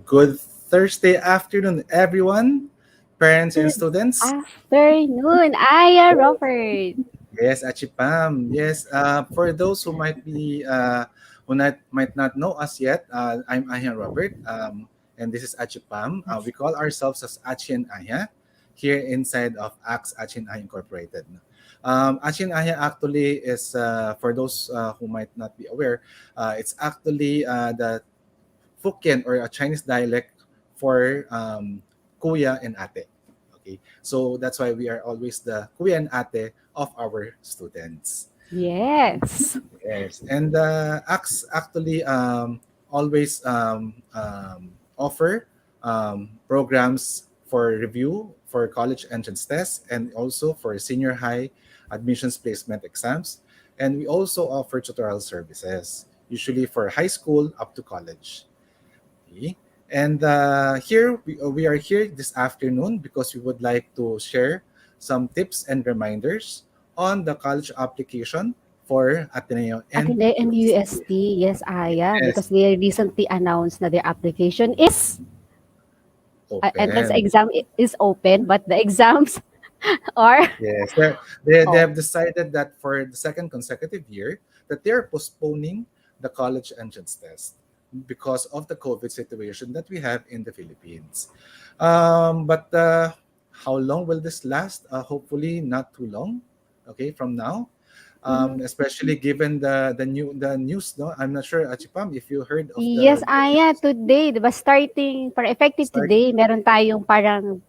Good Thursday afternoon, everyone, parents and Good students. afternoon, Aya Robert. Yes, Achipam. Yes, for those who might not know us yet, I'm Aya Robert, and this is Achipam. We call ourselves as Achi and Aya here inside of Axe Achi and Aya Incorporated. Achi and Aya actually is, for those who might not be aware, it's actually the Hokkien or a Chinese dialect for kuya and ate. Okay, so that's why we are always the kuya and ate of our students. Okay, Yes. yes, and ACTS actually always offer programs for review for college entrance tests and also for senior high admissions placement exams, and we also offer tutorial services usually for high school up to college. Okay. And here we are here this afternoon because we would like to share some tips and reminders on the college application for Ateneo and Ateneo and UST. UST, yes, Aya, because Yes, they recently announced that their application is entrance open. exam is open, but the exams are Yes, they oh, have decided that for the second consecutive year that they're postponing the college entrance test because of the COVID situation that we have in the Philippines. But how long will this last? Hopefully not too long. Okay, from now, mhm. especially given the news. No, I'm not sure, Achipam, if you heard of Yes, the Aya, today, 'di ba, starting para effective start today, meron tayong parang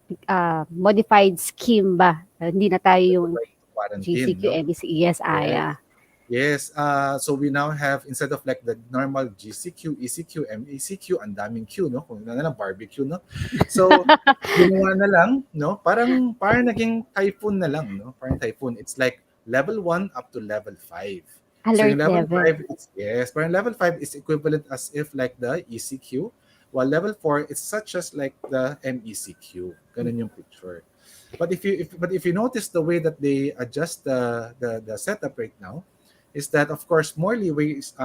modified scheme ba? Hindi na tayo yung quarantine. GCQ, No. MEC. Yes, Yes. Aya. Yes, so we now have instead of like the normal GCQ, ECQ, MECQ, ang daming Q, no? Kung ano na lang barbecue, no? So ginawa na lang, no? Parang naging typhoon na lang, no? Parang typhoon. It's like level 1 up to level 5. So yung Alert level level. 5 is yes, parang level 5 is equivalent as if like the ECQ, while level 4 is such as like the MECQ. Ganun yung picture. But if you notice the way that they adjust the setup right now, is that of course more leeway is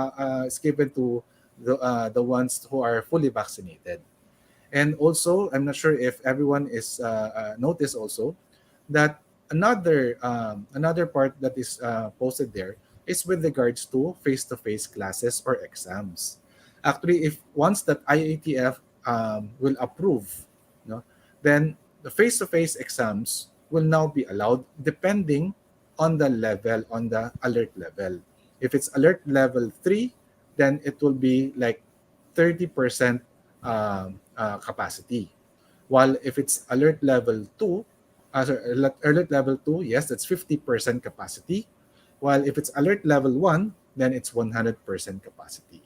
given to the ones who are fully vaccinated. And also, I'm not sure if everyone is noticed also that another part that is posted there is with regards to face-to-face classes or exams. Actually, if once that IATF will approve, no, then the face-to-face exams will now be allowed depending on the level, on the alert level. If it's alert level 3, then it will be like 30% capacity. While if it's alert level 2, alert level 2, yes, that's 50% capacity. While if it's alert level 1, then it's 100% capacity.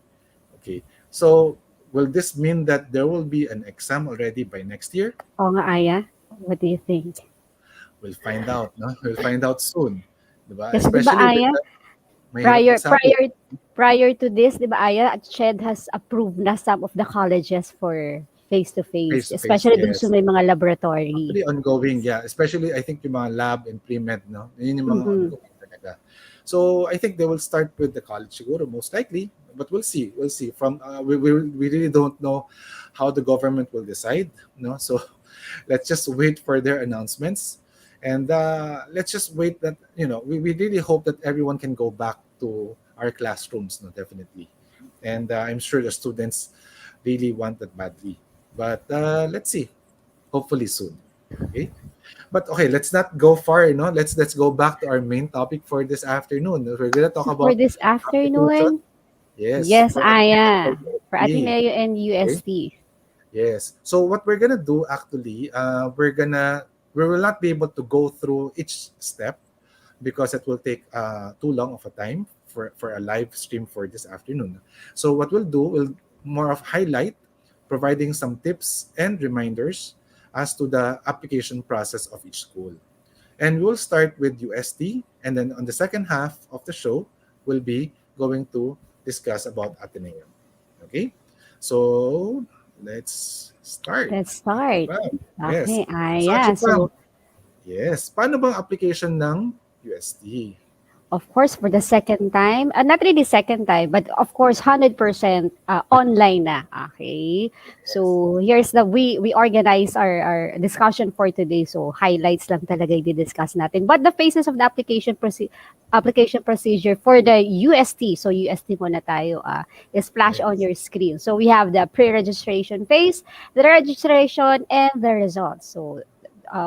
Okay. So will this mean that there will be an exam already by next year? Oo nga, Aya. What do you think? We'll find out, no? We'll find out soon. Diba? Kasi 'di ba, Especially with Aya, the mahirap prior magsabi. prior prior to this, 'di ba, Aya, CHED has approved na some of the colleges for face-to-face, Face to face, especially dun sa yes. may mga laboratory. Actually, ongoing, yeah. Especially, I think yung mga lab and pre-med, no? Yun yung mga Mm. ongoing talaga. So, I think they will start with the college siguro, most likely. But we'll see. We'll see. We really don't know how the government will decide, no? So, let's just wait for their announcements. And let's just wait that, we really hope that everyone can go back to our classrooms, no? Definitely. And I'm sure the students really want that badly. But let's see. Hopefully soon. Okay. But okay, let's not go far, Let's go back to our main topic for this afternoon. We're gonna talk So for about this application. afternoon, Yes, yes, for application for Aya, for UST. Ateneo and Okay. UST. Yes. So what we're gonna do actually, we will not be able to go through each step because it will take too long of a time for a live stream for this afternoon. So what we'll do, will more of highlight, providing some tips and reminders as to the application process of each school. And we'll start with UST, and then on the second half of the show, we'll be going to discuss about Ateneo. Okay? So let's start. Let's start. Achipam. Yes. Okay, So Aya. Achipam, So, yes. Paano bang application ng UST? of course, for the second time, not really second time, but of course, 100% online na. Okay. Yes. So, here's we organize our discussion for today. So, highlights lang talaga i-discuss natin. But the phases of the application procedure for the UST. So, UST muna tayo. Is flash on Yes. your screen. So, we have the pre-registration phase, the registration, and the results. So,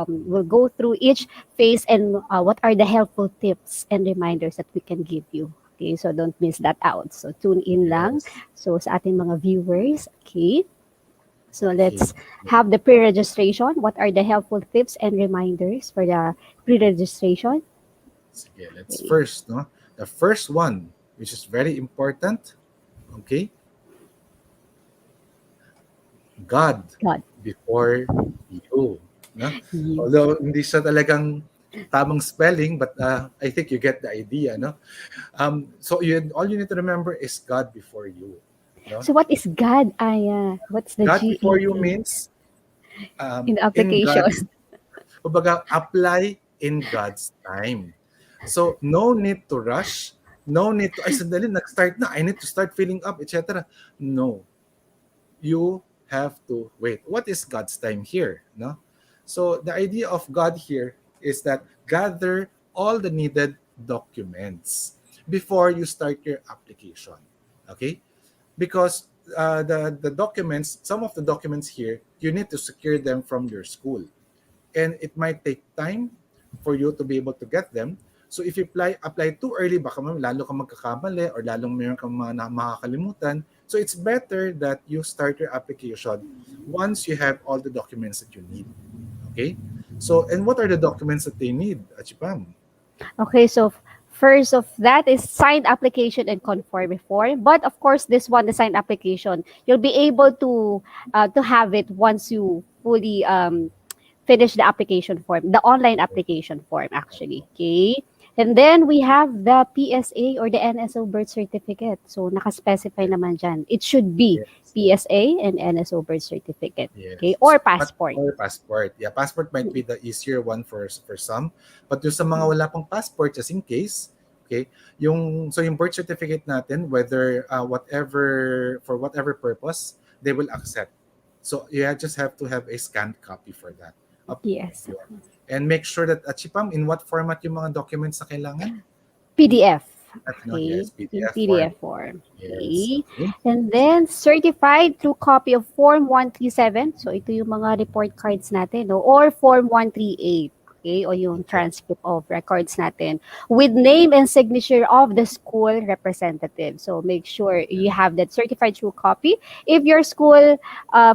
we'll go through each phase and what are the helpful tips and reminders that we can give you. Okay, so don't miss that out. So tune in lang. Yes. So sa ating mga viewers, okay. So Okay. let's have the pre-registration. What are the helpful tips and reminders for the pre-registration? Sige, let's Okay. first, no? The first one, which is very important, okay? God God. before you, no? You. Although hindi siya talagang tamang spelling, but I think you get the idea, no? So all you need to remember is God before you, no? So what is God, Aya? What's the God before you GAD means in the in God's, application? kumbaga, apply in God's time. So, no need to rush. No need to, ay, sandali, nag-start na. I need to start filling up, etc. No. You have to wait. What is God's time here? No? So, the idea of God here is that gather all the needed documents before you start your application. Okay? Because the documents, some of the documents here, you need to secure them from your school, and it might take time for you to be able to get them. So if you apply too early, baka lalo kang magkakamali or lalong mayroon kang makakalimutan. So it's better that you start your application once you have all the documents that you need. Okay? So, and what are the documents that they need, Achipam? Okay, so first of that is signed application and conform form. But of course, this one, the signed application, you'll be able to have it once you fully finish the application form, the online application form actually. Okay. And then we have the PSA or the NSO birth certificate. So nakaspecify Yes. naman dyan. It should be Yes. PSA and NSO birth certificate. Okay. Yes. Or But passport. or passport. Yeah, passport might be the easier one for some. But yung sa mga wala pang passport, just in case, okay, yung birth certificate natin, whether whatever, for whatever purpose, they will accept. So just have to have a scanned copy for that. Up Yes. to you. And make sure that, Chipam, in what format yung mga documents na kailangan? PDF. No, Okay, yes, in PDF form. PDF form. Yes, Okay. okay. And then, certified through copy of Form 137. So, ito yung mga report cards natin, no? Or Form 138. Okay, o yung Okay. transcript of records natin with name and signature of the school representative. So make sure you have that certified true copy. If your school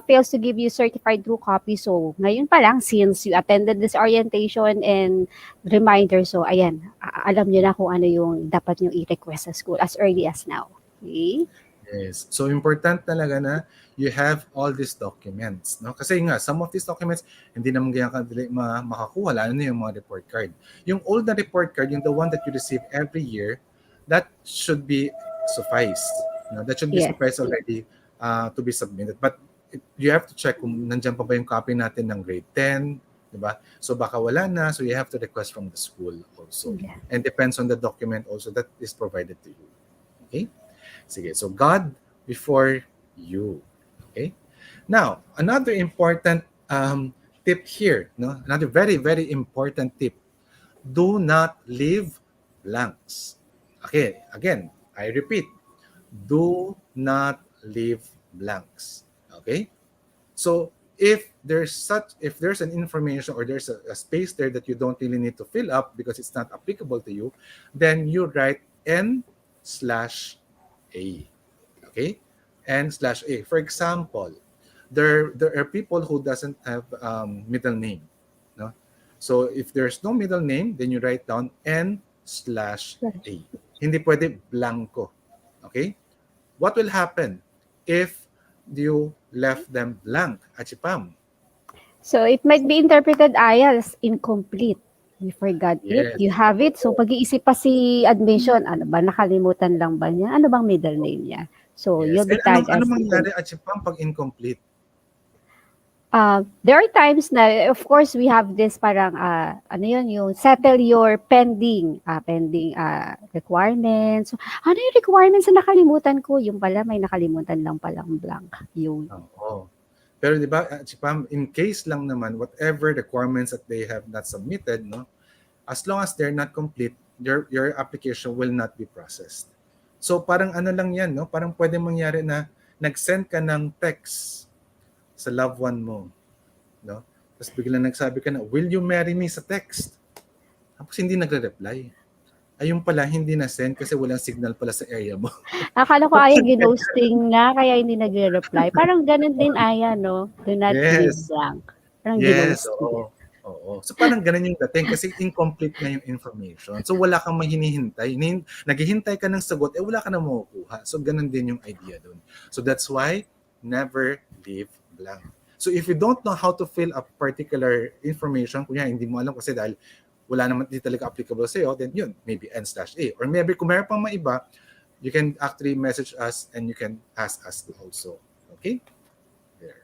fails to give you certified true copy, so ngayon pa lang, since you attended this orientation and reminder, so ayan, alam nyo na kung ano yung dapat nyo i-request sa school as early as now. Okay? Yes. So important talaga na you have all these documents, no? Kasi nga some of these documents hindi naman ganyan kadali makakuha, lalo na yung mga report card. Yung old na report card, yung the one that you receive every year, that should be suffice. No, that should be Yes. suffice already to be submitted. But you have to check kung nandiyan pa ba yung copy natin ng grade 10, di ba? So baka wala na, so you have to request from the school also. Yeah. And depends on the document also that is provided to you. Okay? Sige, so God before you. Okay? Now, another important tip here, no? Another very, very important tip. Do not leave blanks. Okay, again, I repeat, do not leave blanks. Okay? So if there's an information or there's a space there that you don't really need to fill up because it's not applicable to you, then you write N slash A. Okay? N slash A. For example, there are people who doesn't have middle name. No? So if there's no middle name, then you write down N slash A. Hindi pwede blanco. Okay? What will happen if you left them blank, Achipam? So it might be interpreted as incomplete. You forgot it, Yes. you have it. So pag-iisip pa si admission, ano ba, nakalimutan lang ba niya? Ano bang middle name niya? So Yes. you'll be And ano tagged ano as mangyayari, incomplete. Achipam, pag incomplete? There are times na, of course, we have this parang, ano yun, yung settle your pending requirements. So, ano yung requirements na nakalimutan ko? Yung pala, may nakalimutan lang palang blank. Yun. Oo. Pero 'di ba, si Pam, in case lang naman whatever requirements that they have not submitted, no, as long as they're not complete, your application will not be processed. So parang ano lang 'yan, no? Parang pwedeng mangyari na nag-send ka ng text sa loved one mo, no? Tapos biglang nagsabi ka na, "Will you marry me?" sa text. Tapos hindi nagre-reply. Ayun pala hindi na-send kasi walang signal pala sa area mo. Akala ko Aya ginosting na, kaya hindi nagre-reply. Parang ganun din Aya, no? Do not leave Yes. blank. Parang Yes, ginosting. oo. Oo. So parang ganun yung dating kasi incomplete na yung information. So wala kang hinihintay. Naghihintay ka ng sagot, wala ka na makukuha. So ganun din yung idea dun. So that's why never leave blank. So if you don't know how to fill a particular information, kunya hindi mo alam kasi dahil wala naman di talaga applicable sa'yo, then yun, maybe N/A. Or maybe kung meron pang maiba, you can actually message us and you can ask us also. Okay? There.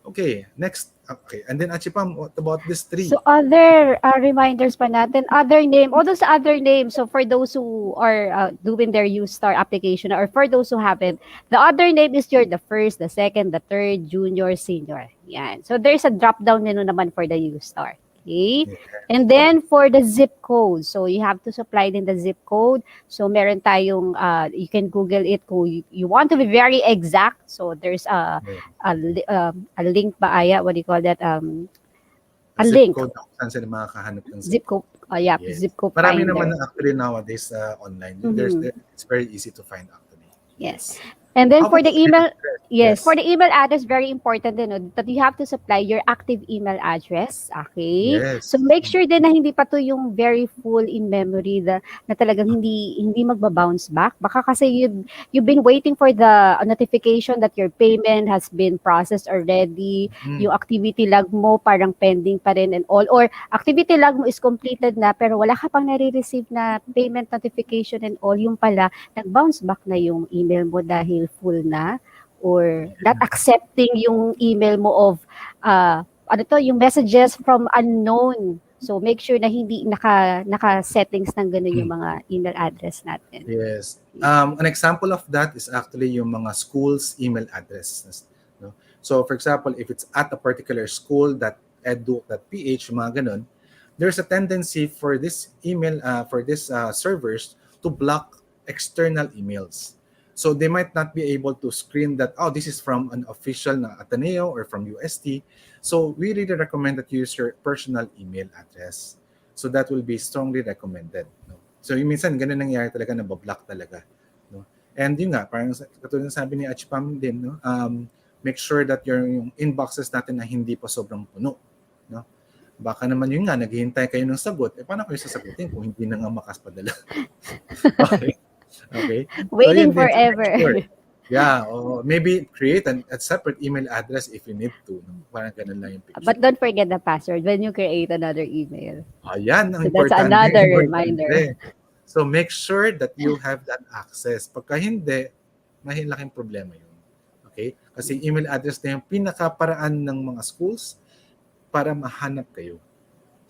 Okay, next. Okay, and then Achipam, what about this three? So other reminders pa natin, other name, all those other names. So for those who are doing their U-Star application or for those who haven't, the other name is the first, the second, the third, junior, senior. Yan. So there's a drop down menu naman for the U-Star. Okay? Yes, And then for the zip code, so you have to supply din the zip code. So meron tayong, you can Google it kung you want to be very exact. So there's yes. a link ba Aya? What do you call that? A Zip link. code na kung saan sila makakahanap ng zip Zip code. code. Yeah, Yes. zip code Marami naman finder. na actually nowadays online. Mhm. It's very easy to find actually. Yes. Yes. And then How for about the the email email, address? yes, Yes. for the email address, very important din, no, that you have to supply your active email address. Okay? So Yes. make sure din na hindi pa to yung very full in memory na talagang hindi magba-bounce back. Baka kasi you've been waiting for the notification that your payment has been processed already. Yung Mm. activity log mo parang pending pa rin and all, or activity log mo is completed na pero wala ka pang nare-receive na payment notification and all, yung pala nag-bounce back na yung email mo dahil full na or not accepting yung email mo of yung messages from unknown. So make sure na hindi naka-settings ng ganun yung mga email address natin. Yes. An example of that is actually yung mga schools email addresses. No? So for example, if it's at a particular school .edu.ph, mga ganun, there's a tendency for this email, for this servers to block external emails. So they might not be able to screen that, oh, this is from an official na Ateneo or from UST. So we really recommend that you use your personal email address. So that will be strongly recommended. No? So yung minsan, ganun nangyayari talaga, nabablock talaga. No? And yun nga, parang katulad ng sabi ni Achipam din, no? Make sure that yung inboxes natin na hindi pa sobrang puno. No? Baka naman yun nga, naghihintay kayo ng sagot, paano kayo sasagutin kung hindi na nga makaspadala? Okay. Okay. So Waiting yun din, so make forever. sure. Yeah, or maybe create a separate email address if you need to. No? Parang ganun lang yung picture. But don't forget the password when you create another email. Ayan, ang So that's importante. another reminder. Importante. So make sure that you have that access. Pagka hindi, mahilaking problema yun. Okay? Kasi email address na yung pinakaparaan ng mga schools para mahanap kayo.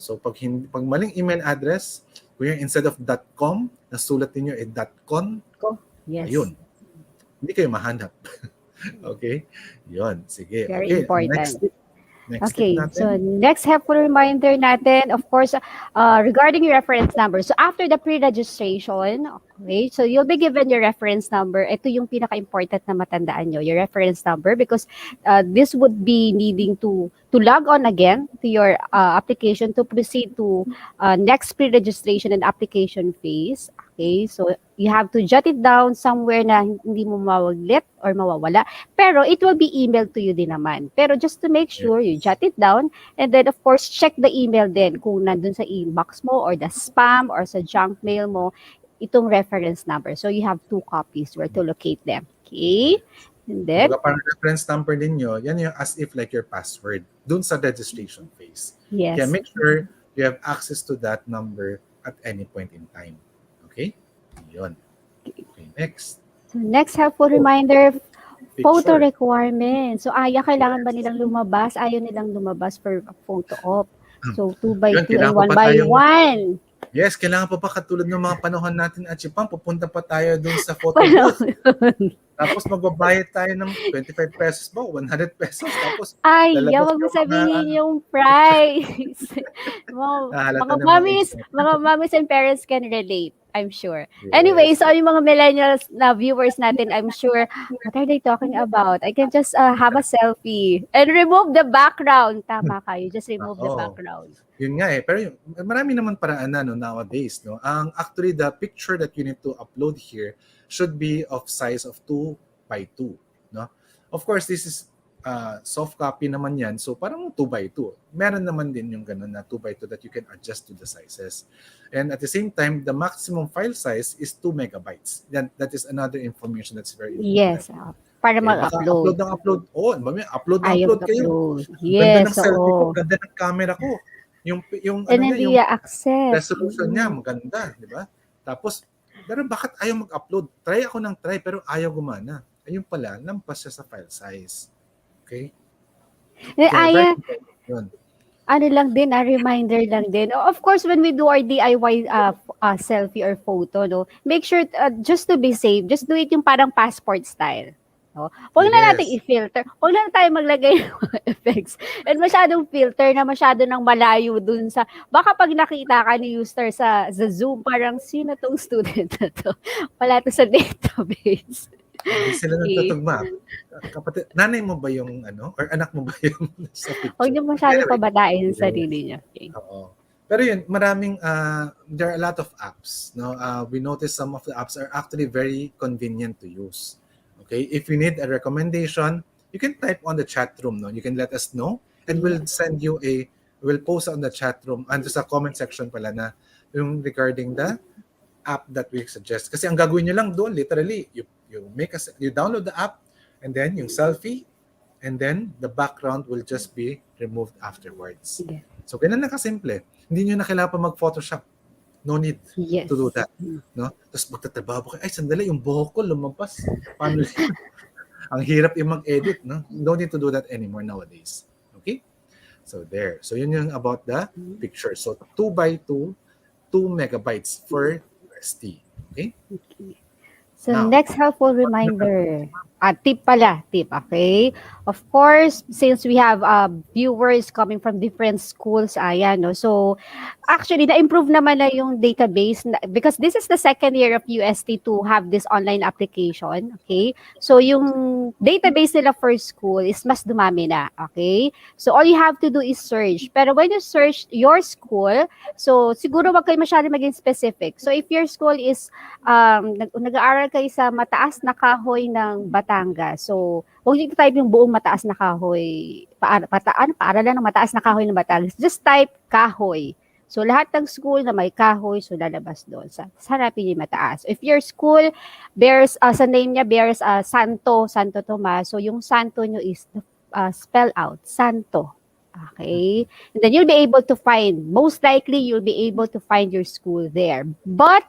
So pag maling email address, kung instead of .com, nasulat niyo .con, Yes. ayun. Hindi kayo mahanap. Okay? Yun. Sige. Very Okay. important. Next tip. Next tip Okay, natin. so next helpful reminder natin, of course, regarding your reference number. So after the pre-registration, okay, so you'll be given your reference number. Ito yung pinaka-important na matandaan nyo, your reference number, because this would be needing to log on again to your application to proceed to next pre-registration and application phase. Okay, so you have to jot it down somewhere na hindi mo mawaglit or mawawala. Pero it will be emailed to you din naman. Pero just to make sure, you jot it down and then of course, check the email din kung nandun sa inbox mo or the spam or sa junk mail mo, itong reference number. So you have 2 copies where to locate them. Okay? And then, Kumbaga parang reference number ninyo, yan yung as if like your password dun sa registration phase. Kaya yes. make sure you have access to that number at any point in time. Okay? Yun. Okay, next. So next helpful reminder Photo picture. requirement. So, kailangan ba Yes. nilang lumabas? Ayaw nilang lumabas for a photo op. So, 2 by Yun, 2 and kailangan pa 1 ba by tayong 1. yes, kailangan pa ba katulad ng mga panahon natin at Japan, pupunta pa tayo dun sa photo Parang booth. Tapos magbabayad tayo ng 25 pesos ba, 100 pesos. Tapos ayaw, lalabas wag mo yung mga sabihin yung picture. price. Nahalata ng mga age natin. Mga mommies and parents can relate, I'm sure. Anyway, Yes. so yung mga millennials na viewers natin, I'm sure, what are they talking about? I can just have a selfie and remove the background. Tama kayo, just remove the Oo. background. Yun nga eh. Pero marami naman paraan na no, nowadays. No? Actually, the picture that you need to upload here should be of size of 2 by 2. No? Of course, this is soft copy naman yan. So parang 2 by 2. Meron naman din yung ganun na 2 by 2 that you can adjust to the sizes. And at the same time, the maximum file size is 2 megabytes. That is another information that's very important. Yes, para Okay, baka upload mag-upload. ng upload. Oo, upload ng Ayaw upload kayo. mag-upload. Ang ganda ng Yes, selfie ko, oo. ganda ng camera ko. Yung And ano niya, hindi yung accept. resolution niya maganda, di ba? Tapos, pero bakit ayaw mag-upload? Try ako ng try pero ayaw gumana. Ayun pala, lampas siya sa file size. Okay? Kaya very Aya, important yun. ano lang din, reminder lang din. Of course, when we do our DIY selfie or photo, no, make sure, just to be safe, just do it yung parang passport style. No? Huwag na natin Yes. i-filter. Huwag na tayo maglagay ng mga effects. And masyadong filter na masyado ng malayo dun sa, baka pag nakita ka ni user sa Zoom, parang, sino tong student na to? Wala to sa database. Hindi sila Okay. nagtutugma. Kapatid, nanay mo ba yung ano? Or anak mo ba yung sa Huwag picture? niyo masyadong Anyway, pabatain yung yes. sarili niya. Okay. Oo. Pero yun, maraming, there are a lot of apps. No? We notice some of the apps are actually very convenient to use. Okay? If you need a recommendation, you can type on the chat room. No? You can let us know and we'll Yes. send you we'll post on the chat room and sa comment section pala na yung regarding the app that we suggest. Kasi ang gagawin nyo lang doon, literally, you download the app and then yung selfie and then the background will just be removed afterwards. Yes. So, ganun na kasimple. Hindi nyo na kailangan pa mag-Photoshop. No need Yes. to do that. No? Tapos magtatrabaho kayo, ay sandali, yung buhok ko lumampas. Paano yun? Ang hirap yung mag-edit. No? No need to do that anymore nowadays. Okay? So, there. So, yun yung about the picture. So, 2 by 2, 2 megabytes for UST. Okay? Okay. So, Now, next helpful reminder. Tip pala, tip, okay? Of course, since we have viewers coming from different schools, ayan, no? So, actually, na-improve naman na yung database because this is the second year of UST to have this online application, okay? So, yung database nila for school is mas dumami na, okay? So, all you have to do is search. Pero when you search your school, so, siguro wag kayo masyado maging specific. So, if your school is nag-aaral kayo sa mataas na kahoy ng Batangas. So, huwag niyo type yung buong mataas na kahoy. Paaralan ng mataas na kahoy ng Batangas. Just type kahoy. So, lahat ng school na may kahoy, so lalabas doon. Hanapin niyo yung mataas. If your school bears, sa name niya bears Santo Tomas, so yung Santo niyo is spell out, Santo. Okay? And then you'll be able to find, most likely you'll be able to find your school there. But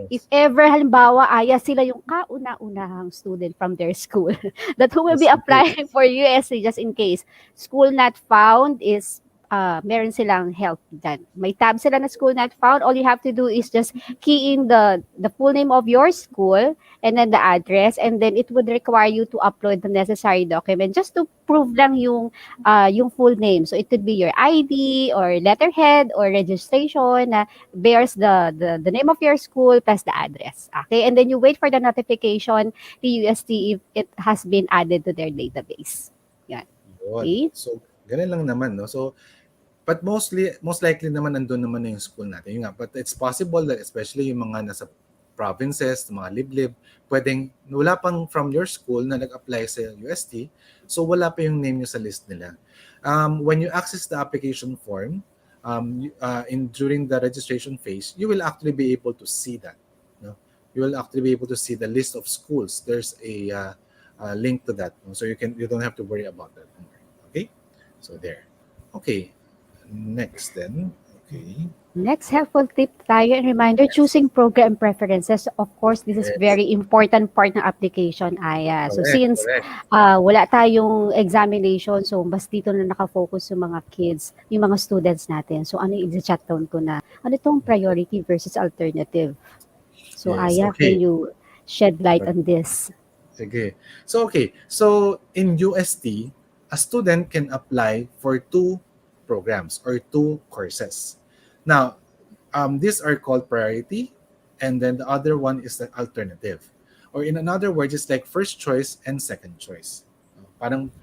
if yes. ever halimbawa sila yung kauna-unahang student from their school that who will be Yes, applying for USC just in case school not found is meron silang help dyan. May tab sila na school not found. All you have to do is just key in the full name of your school and then the address, and then it would require you to upload the necessary document just to prove lang yung full name. So it could be your ID or letterhead or registration na bears the name of your school plus the address. Okay? And then you wait for the notification the UST if it has been added to their database. Yan. Yun. Okay? So, ganun lang naman, no? So, but most likely naman nandun naman na yung school natin. Yun nga, but it's possible that especially yung mga nasa provinces, mga liblib, pwedeng wala pang from your school na nag-apply sa UST, so wala pa yung name nyo sa list nila. When you access the application form, during the registration phase, you will actually be able to see that. No? You will actually be able to see the list of schools. There's a link to that, no? So you don't have to worry about that. Okay, so there. Okay, next then. Okay. Next helpful tip tayo and reminder, Yes. choosing program preferences. Of course, this is Yes. very important part ng application, Aya. So Correct. since Correct. wala tayong examination, so mas dito na nakafocus yung mga kids, yung mga students natin. So ano yung i-chat down ko na, ano itong priority versus alternative? So Yes. Aya, can Okay. you shed light on this? Sige. So, okay. So, in UST, a student can apply for two programs or two courses. Now, these are called priority, and then the other one is the alternative. Or in another words, it's like first choice and second choice. Parang,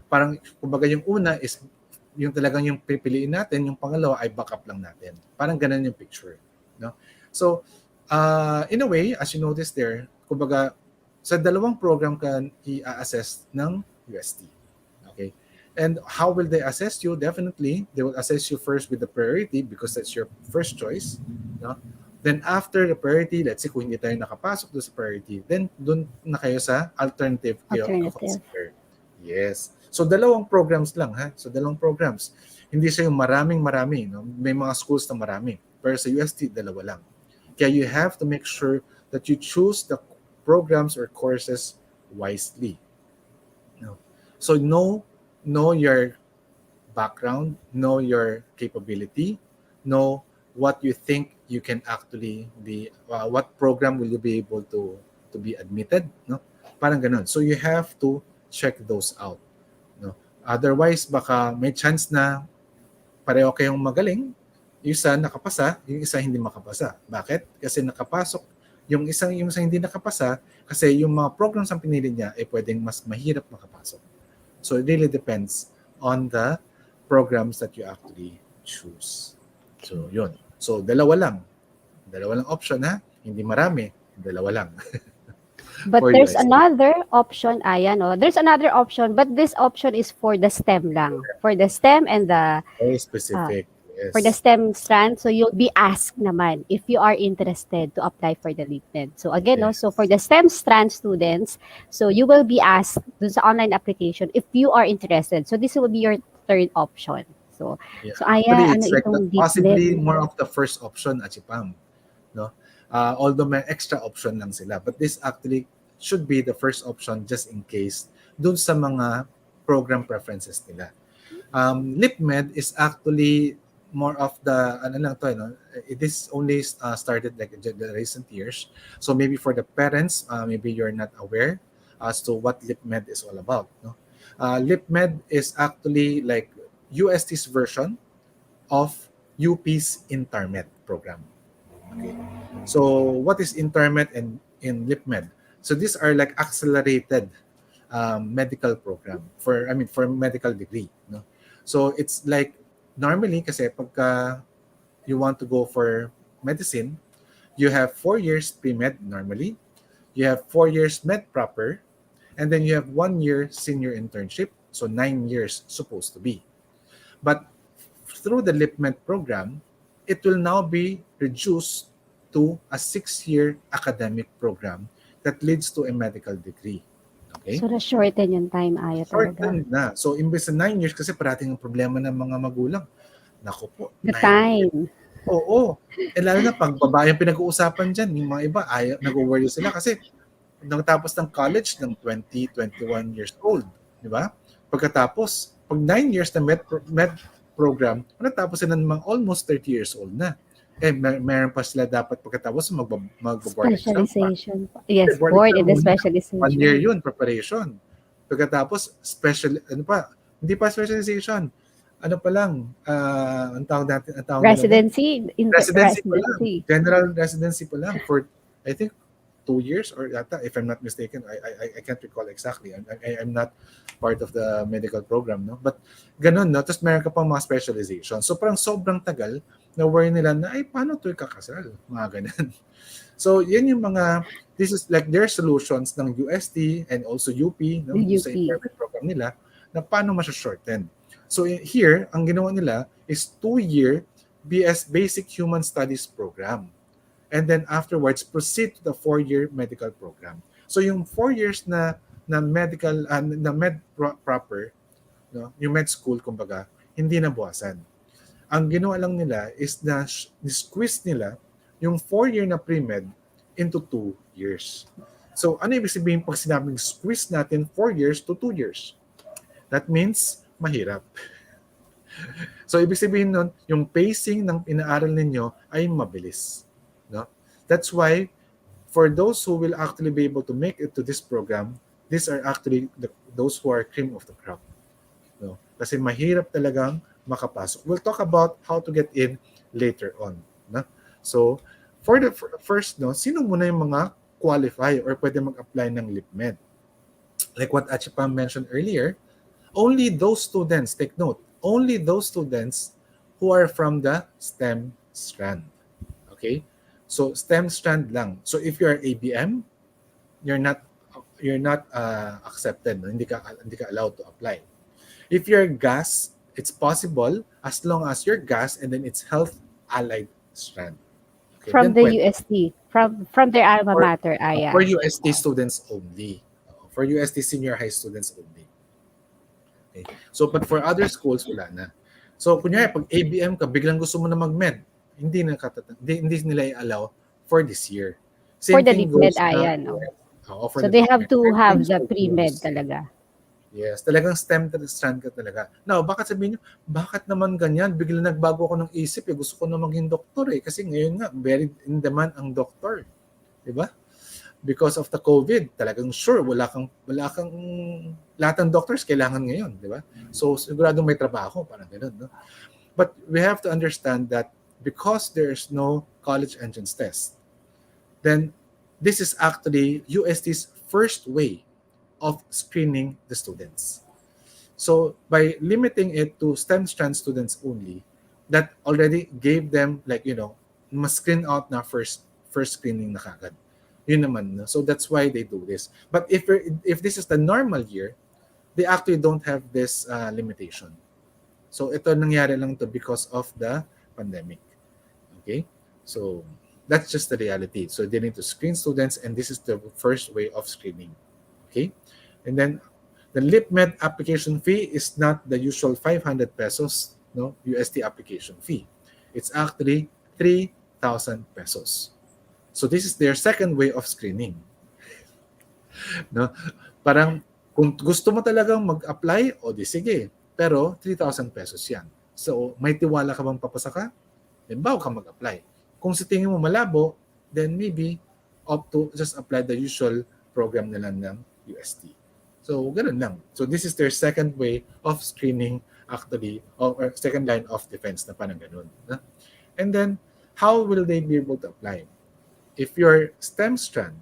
kumbaga yung una is yung talagang yung pipiliin natin, yung pangalawa ay backup lang natin. Parang ganun yung picture. No? So, in a way, as you notice there, kumbaga, sa dalawang program ka i-assess ng UST. Okay? And how will they assess you? Definitely, they will assess you first with the priority because that's your first choice. No? Then after the priority, let's say kung hindi tayo nakapasok doon sa priority, then doon na kayo sa alternative kayo Alternative. consider. Yes. So dalawang programs lang ha. So dalawang programs. Hindi siya yung maraming-marami. No? May mga schools na marami. Pero sa UST, dalawa lang. Kaya you have to make sure that you choose the programs or courses wisely. No? So know your background, know your capability, know what you think you can actually be, what program will you be able to be admitted, no? Parang ganun. So you have to check those out, no? Otherwise, baka may chance na pareho kayong magaling, yung isa nakapasa, yung isa hindi makapasa. Bakit? Kasi nakapasok yung isa hindi nakapasa kasi yung mga programs ang pinili niya ay pwedeng mas mahirap makapasok. So it really depends on the programs that you actually choose. So yun. So dalawa lang. Dalawa lang option ha. Hindi marami. Dalawa lang But for there's UST. another option, Aya, no? There's another option, but this option is for the STEM lang. For the STEM and the Very uh, specific. for the Yes. STEM strand, so you'll be asked naman if you are interested to apply for the LeapNet. So again, no, so for Yes. the STEM strand students, so you will be asked dun sa online application if you are interested. So this will be your third option. So Yeah. so Aya, Actually, ano it's like itong LeapNet? possibly more of the first option at Chipam. No? Although may extra option lang sila. But this actually should be the first option just in case dun sa mga program preferences nila. LipMed is actually more of the ano lang to, no? It is only started like in the recent years. So maybe for the parents, maybe you're not aware as to what LipMed is all about. No, LipMed is actually like UST's version of UP's Intermed program. Okay, so what is Intermed and in LipMed? So these are like accelerated medical program for I mean for medical degree, no? So it's like normally kasi pagka you want to go for medicine, you have 4 years pre-med normally, you have 4 years med proper, and then you have 1 year senior internship, so 9 years supposed to be. But through the LipMed program, it will now be reduced to a 6 year academic program that leads to a medical degree. Okay? So na-shorten yung time, Aya, talaga. Shortened na. So, imbes na 9 years, kasi parating ang problema ng mga magulang. Naku po, The 9 years. time. Oo. Eh, lalo na pag babae ang pinag-uusapan dyan, yung mga iba, nag-worry sila kasi nagtapos ng college ng 20, 21 years old. Di ba? Pagkatapos, pag 9 years na med program, natapos sila ng mga almost 30 years old na. Eh, meron pa sila dapat pagkatapos mag-board exam pa. Specialization. Yes, Board board exam and the muna. 1 year specialization. yun, preparation. Pagkatapos, ano pa, hindi pa specialization. Ano pa lang, ang tawag nila doon, Residency, residency pa lang. residency. General residency pa lang for, I think, 2 years or yata, if I'm not mistaken. I can't recall exactly. I'm not part of the medical program, no? But ganun, no? Tapos meron ka pang mga specialization. So parang sobrang tagal na worry nila na, ay, paano ito ikakasal? Mga ganun. So, yan yung mga, this is like their solutions ng UST and also UP, no? Yung sa UP. internet program nila, na paano masya-shorten. So, here, ang ginawa nila is 2 year Basic Human Studies program. And then afterwards, proceed to the 4 year medical program. So, yung 4 years na medical, na med proper, no? Yung med school, kumbaga, hindi nabuwasan. Ang ginawa lang nila is na squeeze nila yung 4-year na pre-med into 2 years. So, ano ibig sabihin pag sinabing squeeze natin 4 years to 2 years? That means mahirap. So, ibig sabihin nun, yung pacing ng inaaral ninyo ay mabilis. No? That's why, for those who will actually be able to make it to this program, these are actually those who are cream of the crop. No? Kasi mahirap talagang makapasok. We'll talk about how to get in later on. No? So, for the first, no, sino muna yung mga qualify or pwede mag-apply ng LipMed? Like what Achipam mentioned earlier, only those students, take note, only those students who are from the STEM strand. Okay? So STEM strand lang. So if you're ABM, you're not accepted. No? Hindi ka allowed to apply. If you're gas, it's possible as long as you're gas and then it's health allied strand. Okay, From then the pwede. UST, from their alma For, mater, for Aya. UST students only. For UST senior high students only. Okay. So, but for other schools, wala na. So, kunyari, pag ABM ka, biglang gusto mo na mag-med, hindi nila i-allow for this year. For Same the thing LipMed, goes na Aya, no? for So the they have LipMed. to Same thing have the for pre-med those. talaga. Yes, talagang STEM strand ka talaga. Now, bakit sabihin nyo, bakit naman ganyan? Biglang nagbago ako ng isip. Gusto ko na maging doktor eh. Kasi ngayon nga, very in demand ang doktor. Diba? Because of the COVID, talagang sure, wala kang, lahat ng doctors kailangan ngayon. Diba? So, siguradong may trabaho. Parang ganun. No? But we have to understand that because there's no college entrance test, then this is actually UST's first way of screening the students. So by limiting it to STEM strand students only, that already gave them mas screen out na first screening na kagad. Yun naman. No? So that's why they do this. But if this is the normal year, they actually don't have this limitation. So ito nangyari lang to because of the pandemic. Okay? So that's just the reality. So they need to screen students and this is the first way of screening. Okay? And then the LipMed application fee is not the usual 500 pesos, no, UST application fee. It's actually 3,000 pesos. So this is their second way of screening. No? Parang kung gusto mo talagang mag-apply, o di sige. Pero 3,000 pesos yan. So may tiwala ka bang papasa ka? Then bago ka mag-apply. Kung sa tingin mo malabo, then maybe opt to just apply the usual program nila ng UST. So, ganun lang. So, this is their second way of screening actually, or second line of defense na parang ganun. And then, how will they be able to apply? If you're STEM strand,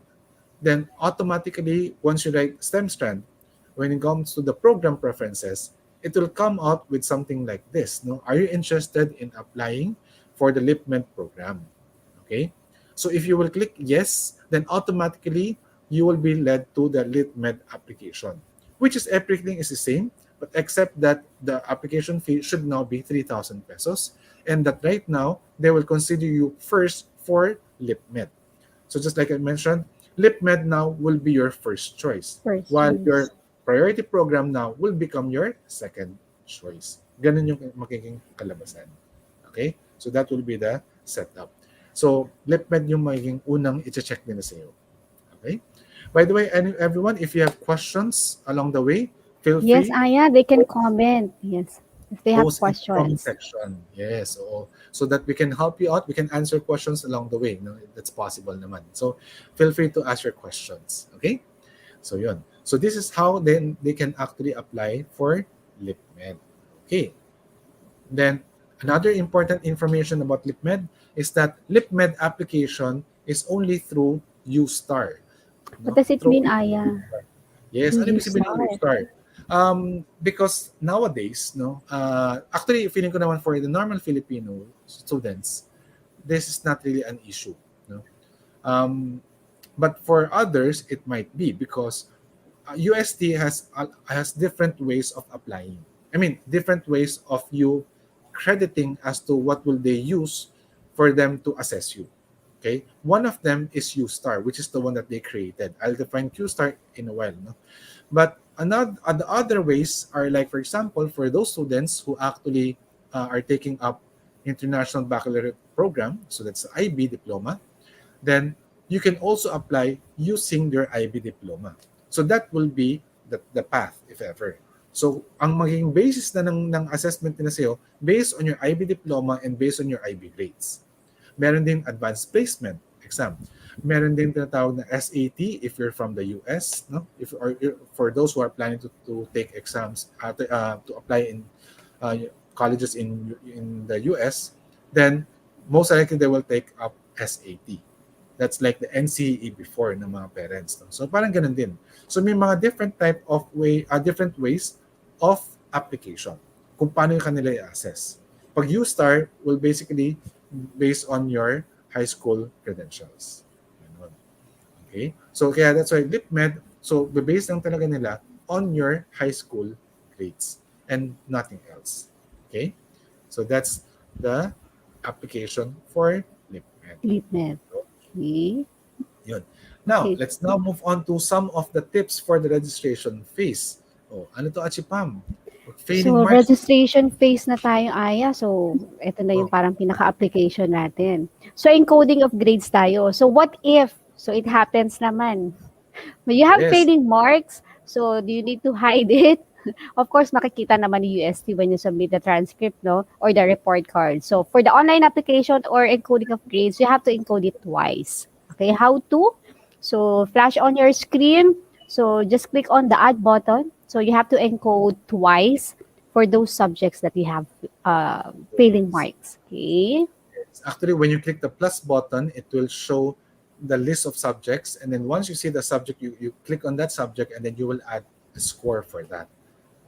then automatically, once you write STEM strand, when it comes to the program preferences, it will come out with something like this. No? Are you interested in applying for the LipMed program? Okay? So if you will click yes, then automatically you will be led to the LipMed application, which is everything is the same, but except that the application fee should now be 3,000 pesos, and that right now they will consider you first for LipMed. So just like I mentioned, LipMed now will be your first choice, First while choice. your priority program now will become your second choice. Ganun yung magiging kalabasan. Okay? So that will be the setup. So, LipMed yung magiging unang i-check nila sa iyo. Okay? By the way, everyone, if you have questions along the way, feel Yes, free Aya, they can comment. Yes, if they have post in the comment questions. section. Yes, so that we can help you out. We can answer questions along the way. No, that's possible naman. So feel free to ask your questions. Okay? So yun. So this is how then they can actually apply for LipMed. Okay. Then another important information about LipMed is that LipMed application is only through UStar. What No? does it Through mean, Aya? Yes, ano You ibig sabihin ng start. UStar? Because nowadays, no, actually, feeling ko naman for the normal Filipino students, this is not really an issue. No? Um, but for others, it might be because UST has different ways of applying. I mean, different ways of you crediting as to what will they use for them to assess you. Okay, one of them is UStar, which is the one that they created. I'll define QStar in a while. No? But the other ways are like, for example, for those students who actually are taking up International Baccalaureate Program, so that's the IB diploma, then you can also apply using your IB diploma. So that will be the path, if ever. So ang magiging basis na ng assessment nila sa'yo, based on your IB diploma and based on your IB grades. Meron din advanced placement exam. Meron din tinatawag na SAT if you're from the US, no? If or for those who are planning to take exams to apply in colleges in the US, then most likely they will take up SAT. That's like the NCE before ng mga parents. No? So parang ganun din. So may mga different ways of application kung paano yung kanila i-assess. Pag U-Star will basically based on your high school credentials. Ganun. Okay? So kaya that's why LipMed, so based lang talaga nila on your high school grades and nothing else. Okay? So that's the application for LipMed. LeapNet. Okay. Yun. Now, Okay. let's now move on to some of the tips for the registration phase. Oh, ano to, Achipam? Failing So, marks. registration phase na tayo, Aya. So, ito na yung Oh, parang pinaka-application natin. So, encoding of grades tayo. So, what if? So, it happens naman. When you have yes. failing marks, so do you need to hide it? Of course, makikita naman ni UST when you submit the transcript, no? Or the report card. So, for the online application or encoding of grades, you have to encode it twice. Okay, how to? So, flash on your screen. So, just click on the add button. So, you have to encode twice for those subjects that you have failing marks. Okay? Actually, when you click the plus button, it will show the list of subjects. And then once you see the subject, you click on that subject and then you will add a score for that.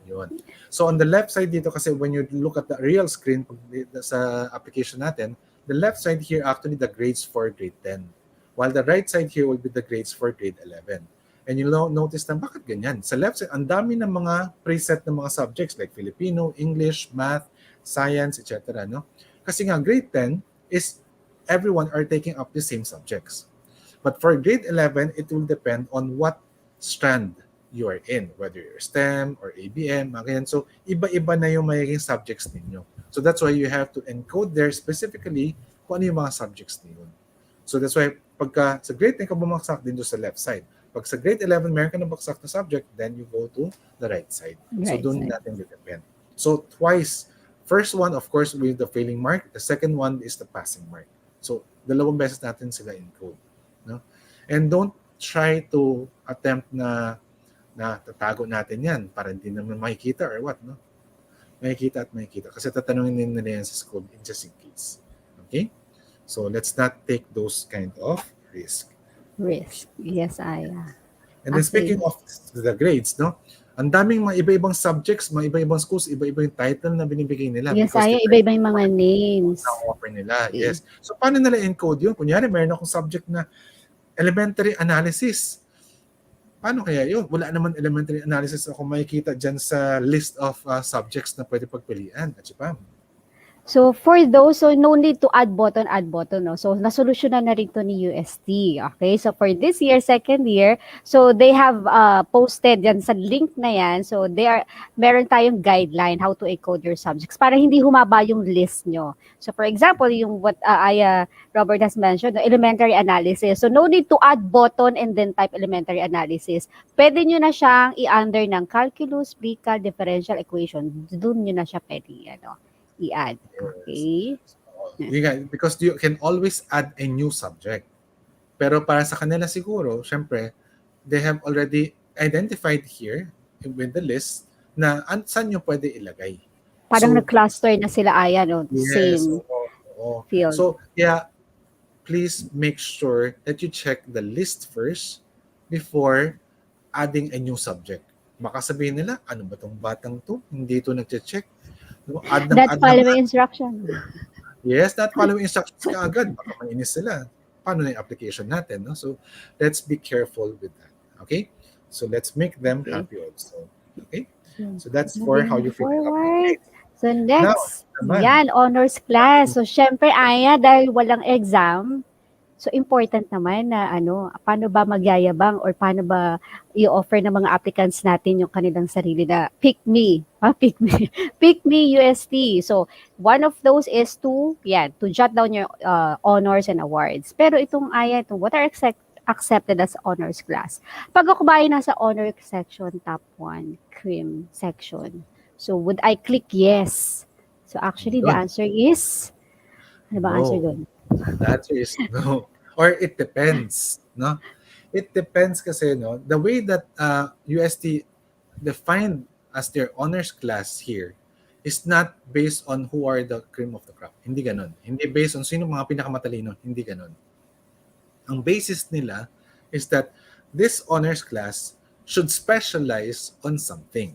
Yun. So on the left side dito kasi when you look at the real screen sa application natin, the left side here actually the grades for grade 10. While the right side here will be the grades for grade 11. And you'll notice na bakit ganyan. Sa left side, ang dami ng mga preset ng mga subjects like Filipino, English, Math, Science, etc. No? Kasi nga grade 10 is everyone are taking up the same subjects. But for grade 11, it will depend on what strand you are in, whether you're STEM or ABM, mga ganyan. So, iba-iba na yung magiging subjects ninyo. So, that's why you have to encode there specifically kung ano yung mga subjects ninyo. So, that's why pagka sa grade 10 ka bumaksak din doon sa left side. Pag sa grade 11, meron ka na baksak na subject, then you go to the right side. So, Right doon side. natin depend. So, twice. First one, of course, with the failing mark. The second one is the passing mark. So, dalawang beses natin sila encode. No? And don't try to attempt na tatago natin yan para hindi naman makikita or what, no? Makikita at makikita. Kasi tatanungin din nila yan sa school just in case. Okay? So, let's not take those kind of risk. Risk. Yes, Aya. And then Okay. speaking of the grades, no? Ang daming mga iba-ibang subjects, mga iba-ibang schools, iba-iba yung title na binibigay nila Yes, because Aya. depends Iba-iba yung mga names. na offer nila. Okay. Yes. So, paano nila encode yun? Kunyari, meron akong subject na elementary analysis. Paano kaya yun? Wala naman elementary analysis ako makikita dyan sa list of subjects na pwede pagpilian. At siya So, for those, so no need to add button, no? So, nasolusyonan na rin to ni UST. Okay? So, for this year, second year, so they have posted yan sa link na yan. So, meron tayong guideline how to encode your subjects para hindi humaba yung list nyo. So, for example, yung what Robert has mentioned, the elementary analysis. So, no need to add button and then type elementary analysis. Pwede nyo na siyang i-under ng calculus, pre-cal, differential equation. Doon nyo na siya pwede, i-add. Okay? because you can always add a new subject. Pero para sa kanila siguro, syempre, they have already identified here with the list na saan nyo pwede ilagay. Parang So, nag-cluster na sila, no? yes. Same Oo. field. So, yeah, please make sure that you check the list first before adding a new subject. Baka sabihin nila, ano ba tong batang to? Hindi to nagche-check. Add ng That add ng following instruction. Yes, not following instructions ka agad. Baka mainis sila. Paano na yung application natin? No? So, let's be careful with that. Okay? So, let's make them Okay. happy also. Okay? So, that's for how you Moving fill up the forward. grades. So Now, next, naman, yan, honors class. So syempre, Aya, dahil walang exam, so important naman na paano ba magyayabang or paano ba i-offer ng mga applicants natin yung kanilang sarili na pick me. Pick me. Pick me UST. So, one of those is to jot down your honors and awards. Pero itong itong what are accepted as honors class. Pag ako ba ay nasa honor section, top 1, cream section. So, would I click yes? So, actually, the Yun. answer is, ano ba answer No. doon? The answer is no. Or it depends, no? It depends kasi, no, the way that UST defined as their honors class here is not based on who are the cream of the crop. Hindi ganun. Hindi based on sino mga pinakamatalino. Hindi ganun. Ang basis nila is that this honors class should specialize on something.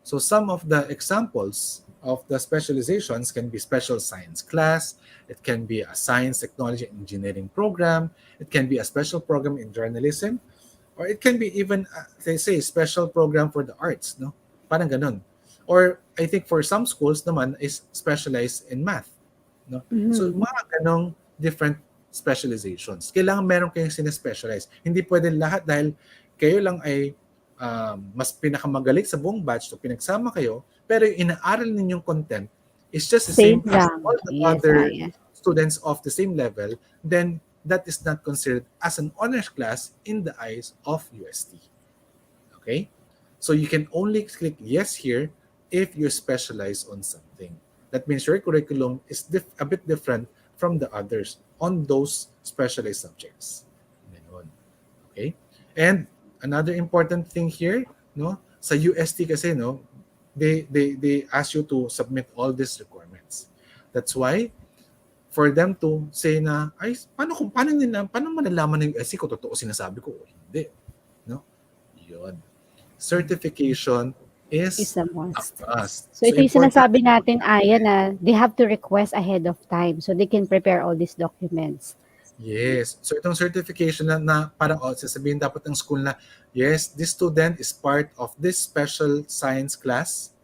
So some of the examples of the specializations can be special science class, it can be a science, technology, engineering program, it can be a special program in journalism, or it can be even, they say, special program for the arts, no? Parang ganun. Or I think for some schools naman is specialized in math, no? So Mhm. mga ganong different specializations. Kailangan meron kayong sinespecialize. Hindi pwede lahat dahil kayo lang ay mas pinakamagaling sa buong batch, so pinagsama kayo, pero yung inaaral ninyong content is just the Same same as lang. all the Yes, other Aya. students of the same level, then that is not considered as an honors class in the eyes of UST. Okay? So you can only click yes here if you specialize on something. That means your curriculum is a bit different from the others on those specialized subjects. Ganun. Okay? And another important thing here, no, sa UST kasi, no, they ask you to submit all these requirements. That's why for them to say na, ay, paano malalaman ng UST kung totoo sinasabi ko o hindi, no? Yun. Certification Is is a a must. must. So So ito yung important. sinasabi natin, Aya, na they have to request ahead of time so they can prepare all these documents. Yes. So itong certification na parang sasabihin dapat ng school na, yes, this student is part of this special science class.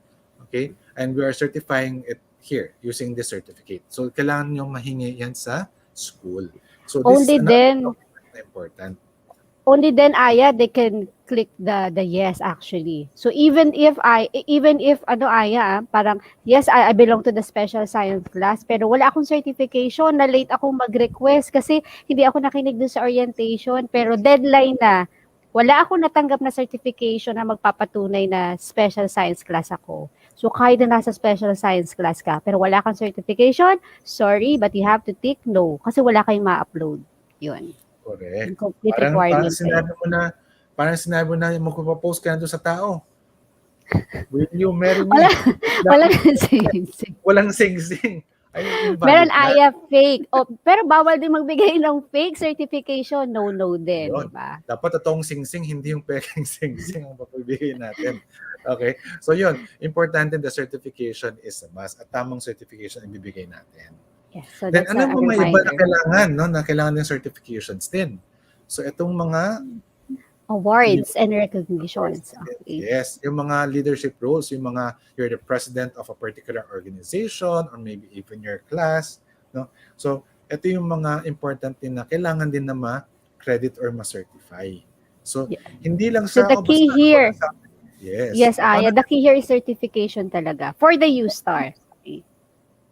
Okay? And we are certifying it here using this certificate. So kailangan nyo mahingi yan sa school. So this is Only another then, document na important. only then, Aya, they can click the yes actually. So even if ano Aya, parang yes, I belong to the special science class pero wala akong certification, na late akong mag-request kasi hindi ako nakinig dun sa orientation pero deadline na. Wala akong natanggap na certification na magpapatunay na special science class ako. So kahit na nasa special science class ka pero wala kang certification, sorry but you have to tick no kasi wala kayong ma-upload. Yun. Correct. Incomplete Parang requirement pa yun. sinabi mo na, magpo-propose ka na doon sa tao. Will you marry Wala, me? Wala wala kang sing-sing. walang sing-sing. Ay, Meron invalid na. Aya fake. O, pero bawal din magbigay ng fake certification. No, no din, di Yun. ba? Dapat totoong sing-sing, hindi yung peking sing-sing ang papabigay natin. Okay? So yun, importante the certification is a must at tamang certification ang bibigay natin. Yes, so Then that's ano a ba may iba na reminder. kailangan, no? Na kailangan ng certifications din. So itong mga Awards and of course, recognitions. Okay. yes, yung mga leadership roles, yung mga you're the president of a particular organization or maybe even your class, no? So, ito yung mga important din na kailangan din na ma-credit or ma-certify. So, Yeah. hindi lang So sa, the oh, key basta ako here, nasa, yes. yes, Paano, Aya, the key here is certification talaga for the U-Star. Okay.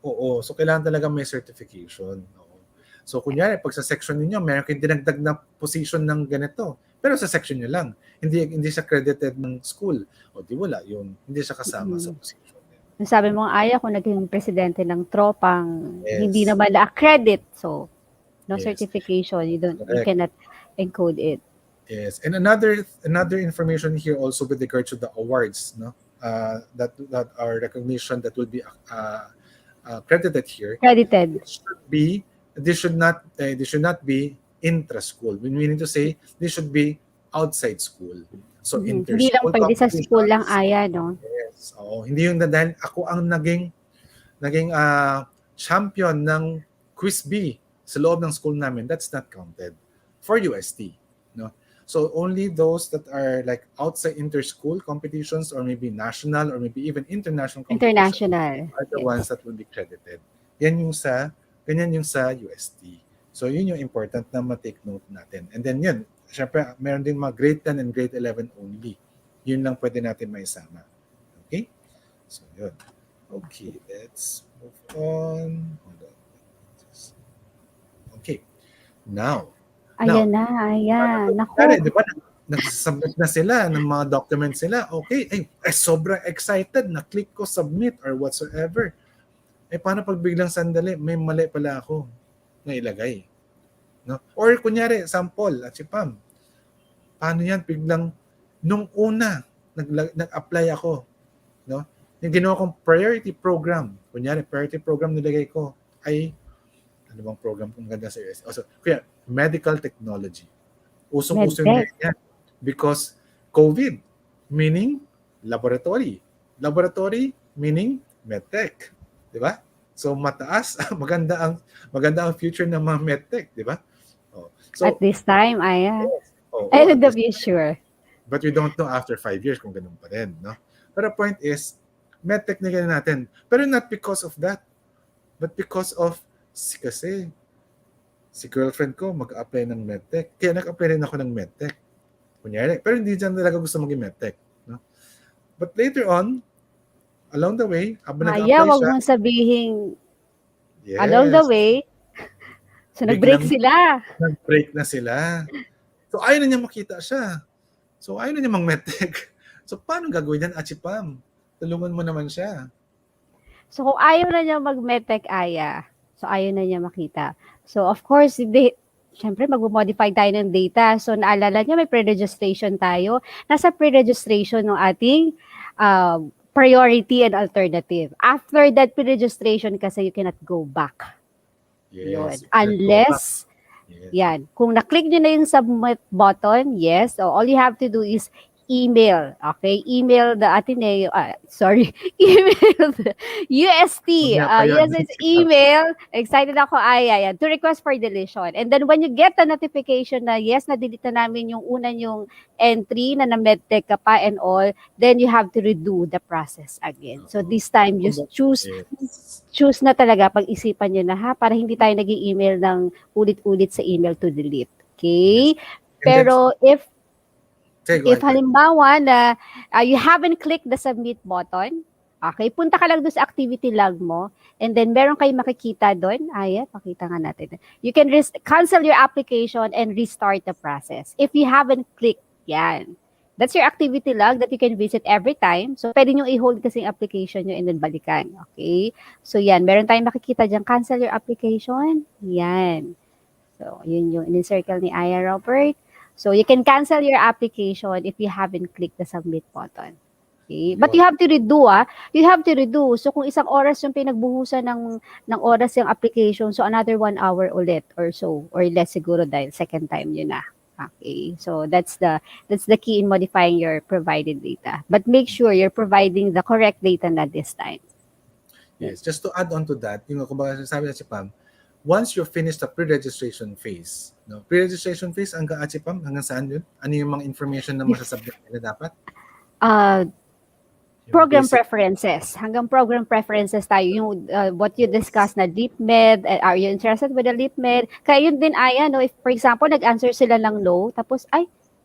oo, so kailangan talaga may certification. Oo. So, kunyari, pag sa section ninyo, meron kayong dinagdag na position ng ganito. Pero sa section nyo lang. Hindi siya credited ng school. O di wala, yun. Hindi siya kasama sa Mm. position. Sabi mo Aya, kung naging presidente ng tropang hindi Yes. naman na-accredit, so no Yes. certification, you Correct. cannot encode it. Yes. And another information here also with regard to the awards, no? That are recognition that will be credited here. Credited. It should be they should not be intra-school. We meaning to say they should be outside school. So Mhm. Hindi lang inter-school pwede sa school lang competitions. Aya, no? Yes. Oo. Hindi yung dahil ako ang naging champion ng quiz B sa loob ng school namin, that's not counted for UST, no? So only those that are like outside inter-school competitions or maybe national or maybe even international competition International. are the ones Yes. that will be credited. Ganyan yung sa UST. So yun yung important na ma-take note natin. And then yun, syempre meron din mga grade 10 and grade 11 only. Yun lang pwede natin maisama. Okay? So, yun. Okay, let's move on. Hold on. Okay, now. Ayan Now, na, paano ayan. to Naku, nangyari, di ba? Nagsasubmit na sila ng mga documents nila. Okay, sobrang excited. Na-click ko submit or whatsoever. Paano pag biglang sandali, may mali pala ako na ilagay? No? Or kunyari, sample, at si Pam, paano yan? Biglang, nung una, nag-apply ako, no? Yung ginawa kong priority program, kunyari, priority program nilagay ko ay, ano bang program kung ganda sa UST? Also, kaya, medical technology. Usong-uso yung medtech. ngayon yan. Because COVID, meaning laboratory. Laboratory, meaning medtech. Di ba? So mataas, maganda ang future ng mga medtech, di ba? Oh. At So, this time, ayan. oo, And in at the this, future. but we don't know after 5 years kung ganun pa rin, no? Pero point is, medtech na ganun natin. Pero not because of that, but because of, kasi si girlfriend ko mag-apply ng medtech. Kaya nag-apply rin ako ng medtech. Kunyari. Pero hindi dyan talaga gusto maging medtech. No? But later on, along the way, habang Aya, nag-apply wag siya, mong sabihin along the yes, way. So, nag-break biglang sila. nag-break na sila. So, ayaw na niya makita siya. So, ayaw na niya mag-medtech. So, paano gagawin yan, Achipam? Tulungan mo naman siya. So, kung ayaw na niya mag-medtech, Aya, so ayaw na niya makita. So, of course, syempre, mag-modify tayo ng data. So, naalala niyo, may pre-registration tayo. Nasa pre-registration ng ating priority and alternative. After that pre-registration kasi, you cannot go back. Yun. Yes, you cannot go back. Unless, Yes. yan. Kung na-click nyo na yung submit button, yes. So, all you have to do is email. Okay? Email the Ateneo, sorry, email the UST. Mamaya pa yun. UST's email. Excited ako, yan, to request for deletion. And then when you get the notification na, yes, na-delete na namin yung una yung entry na na-medtech ka pa and all, then you have to redo the process again. So, this time, just choose Yes. na talaga, pag-isipan nyo na ha, para hindi tayo nag-i-email ng ulit-ulit sa email to delete. Okay? Yes. And then, Pero if say, go ahead. halimbawa na you haven't clicked the submit button, okay, punta ka lang doon sa activity log mo, and then meron kayong makikita doon, pakita nga natin. You can cancel your application and restart the process. If you haven't clicked, yan. That's your activity log that you can visit every time. So, pwede nyo i-hold kasi yung application nyo and then balikan. Okay? So, yan. Meron tayong makikita dyan. Cancel your application. Yan. So, yun yung in-circle ni Aya Robert. So, you can cancel your application if you haven't clicked the submit button. Okay? But you have to redo, You have to redo. So, kung isang oras yung pinagbuhusan ng oras yung application, so another 1 hour ulit or so. Or less siguro dahil second time yun na. Okay, so that's the key in modifying your provided data. But make sure you're providing the correct data na this time. Yes, just to add on to that, yung kumbaga sabi na si Pam, once you finish the pre-registration phase, no? Pre-registration phase hanggang at si Pam, hanggang saan yun? Ano yung mga information na masasubmit nila dapat? Yung Program basic, preferences. Hanggang program preferences tayo. Yung what you discussed na LeapMed, are you interested with the LeapMed? Kaya yun din, Aya, no? If, for example, nag-answer sila lang no, tapos,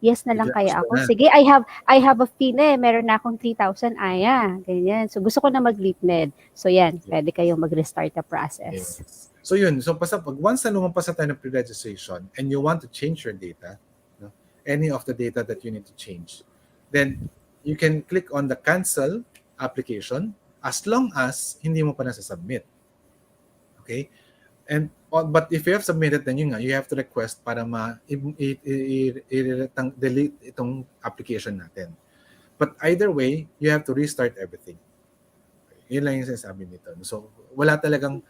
yes na lang bigla kaya gusto ako. na. Sige, I have a fee na meron na akong 3,000, ganyan. So, gusto ko na mag-LeapMed. So, yan, pwede kayong mag-restart the process. Yes. So yun, so pag once na lumampas na tayo ng pre-registration and you want to change your data, no, any of the data that you need to change, then you can click on the cancel application as long as hindi mo pa nasa-submit. Okay? But if you have submitted, then you have to request para delete itong application natin. But either way, you have to restart everything. Yun lang yung sinasabi nito. So, wala talagang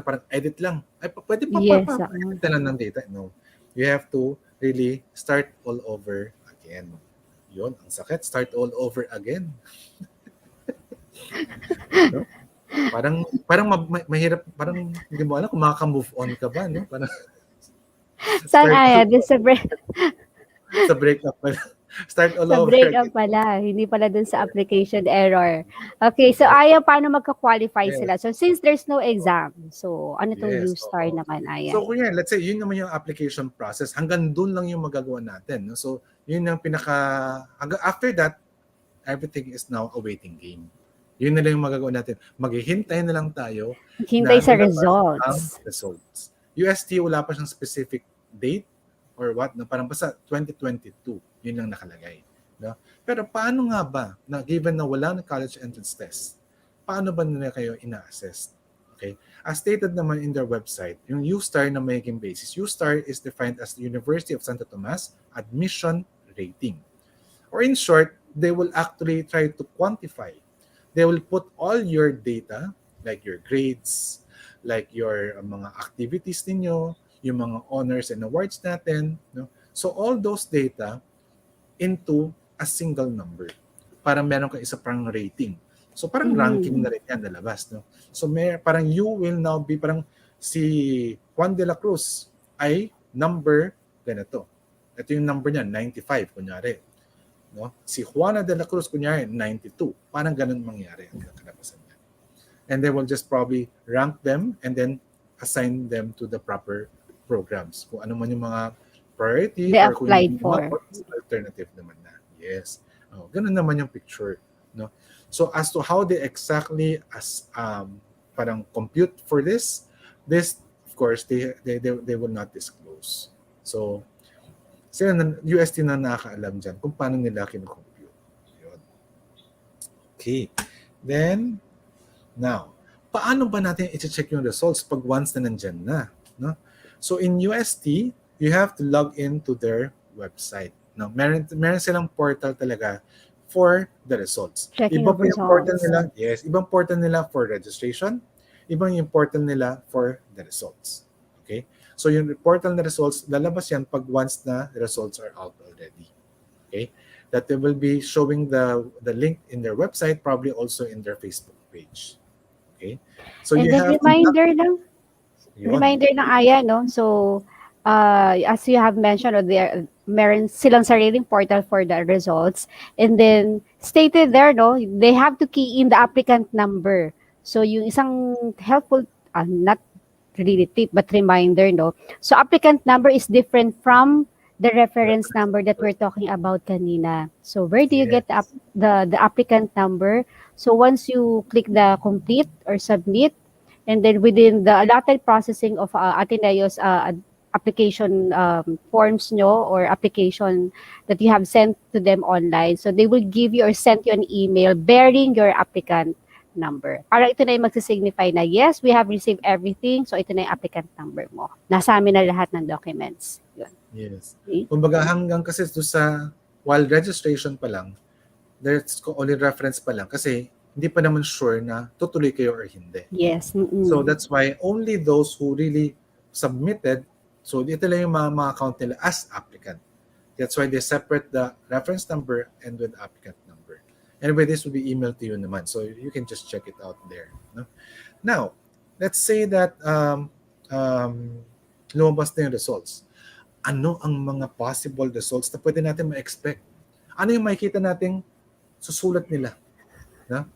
parang edit lang. Pwede edit lang ng data. No. You have to really start all over again. Yun, ang sakit. Start all over again. No? Parang mahirap, parang hindi mo alam kung makaka-move on ka ba, no? Parang Saan, Aya? Sa breakup pala. Start all sa over breakup again. pala, hindi pala dun sa application error. Okay, so Aya, paano magka-qualify sila? So since there's no exam, so ano itong U-Star naman, Aya? So kuya, let's say yun naman yung application process, hanggang dun lang yung magagawa natin. No? So yun yung hanggang after that, everything is now a waiting game. Yun na lang yung magagawa natin. Maghihintay na lang tayo Hintay na sa lumabas ang results. results. UST, wala pa siyang specific date or what, no? Parang basta 2022, yun lang nakalagay. No? Pero paano nga ba, na given na wala na college entrance test, paano ba nila kayo ina-assess? Okay? As stated naman in their website, yung U-Star na magiging basis, U-Star is defined as the University of Santo Tomas Admission Rating. Or in short, they will actually try to quantify. They will put all your data, like your grades, like your mga activities ninyo, yung mga honors and awards natin. No? So all those data into a single number para meron ka isa parang rating. So parang ranking Mhm. na rin yan nalabas. No? So parang you will now be parang si Juan de la Cruz ay number ganito. Ito yung number niya, 95 kunyari. No? Si Juana de la Cruz kunyari, 92. Parang ganun mangyari ang kalabasan niya. And they will just probably rank them and then assign them to the proper programs. Kung ano man yung mga priority They or kung applied hindi naman, for. alternative naman na. Yes. Oh, ganun naman yung picture. No? So as to how they exactly parang compute for this of course they will not disclose. So sila UST na nakakaalam dyan kung paano nila kinocompute. Yun. Okay. Then now, paano ba natin i-check yung results pag once na nandyan na? No? So in UST, you have to log into their website. No? Meron silang portal talaga for the results. Checking Iba of po yung portal results. nila, yes, ibang portal nila for registration, ibang yung portal nila for the results. Okay? So yung portal na results, lalabas yan pag once na results are out already. Okay? That they will be showing the link in their website, probably also in their Facebook page. Okay? So And you then have to yun. reminder ng Aya, no? So, as you have mentioned, there, meron silang sariling portal for the results. And then, stated there, no? They have to key in the applicant number. So, yung isang helpful, not really tip, but reminder, no? So, applicant number is different from the reference Reference number that number. we're talking about kanina. So, where do you get Yes. the applicant number? So, once you click the complete or submit, and then within the allotted processing of Ateneo's application forms nyo or application that you have sent to them online. So they will give you or send you an email bearing your applicant number. Para ito na yung magsisignify na yes, we have received everything. So ito na yung applicant number mo. Nasa amin na lahat ng documents. Yun. Yes. Okay? Kumbaga hanggang kasi doon sa while registration pa lang, there's only reference pa lang kasi hindi pa naman sure na tutuloy kayo or hindi. Yes. So Mm-mm. that's why only those who really submitted, so ito lang yung mga account nila as applicant. That's why they separate the reference number and with applicant number. Anyway, this will be emailed to you naman. So you can just check it out there. No? Now, let's say that lumabas na yung results. Ano ang mga possible results na pwede natin ma-expect? Ano yung makikita nating susulat nila? No?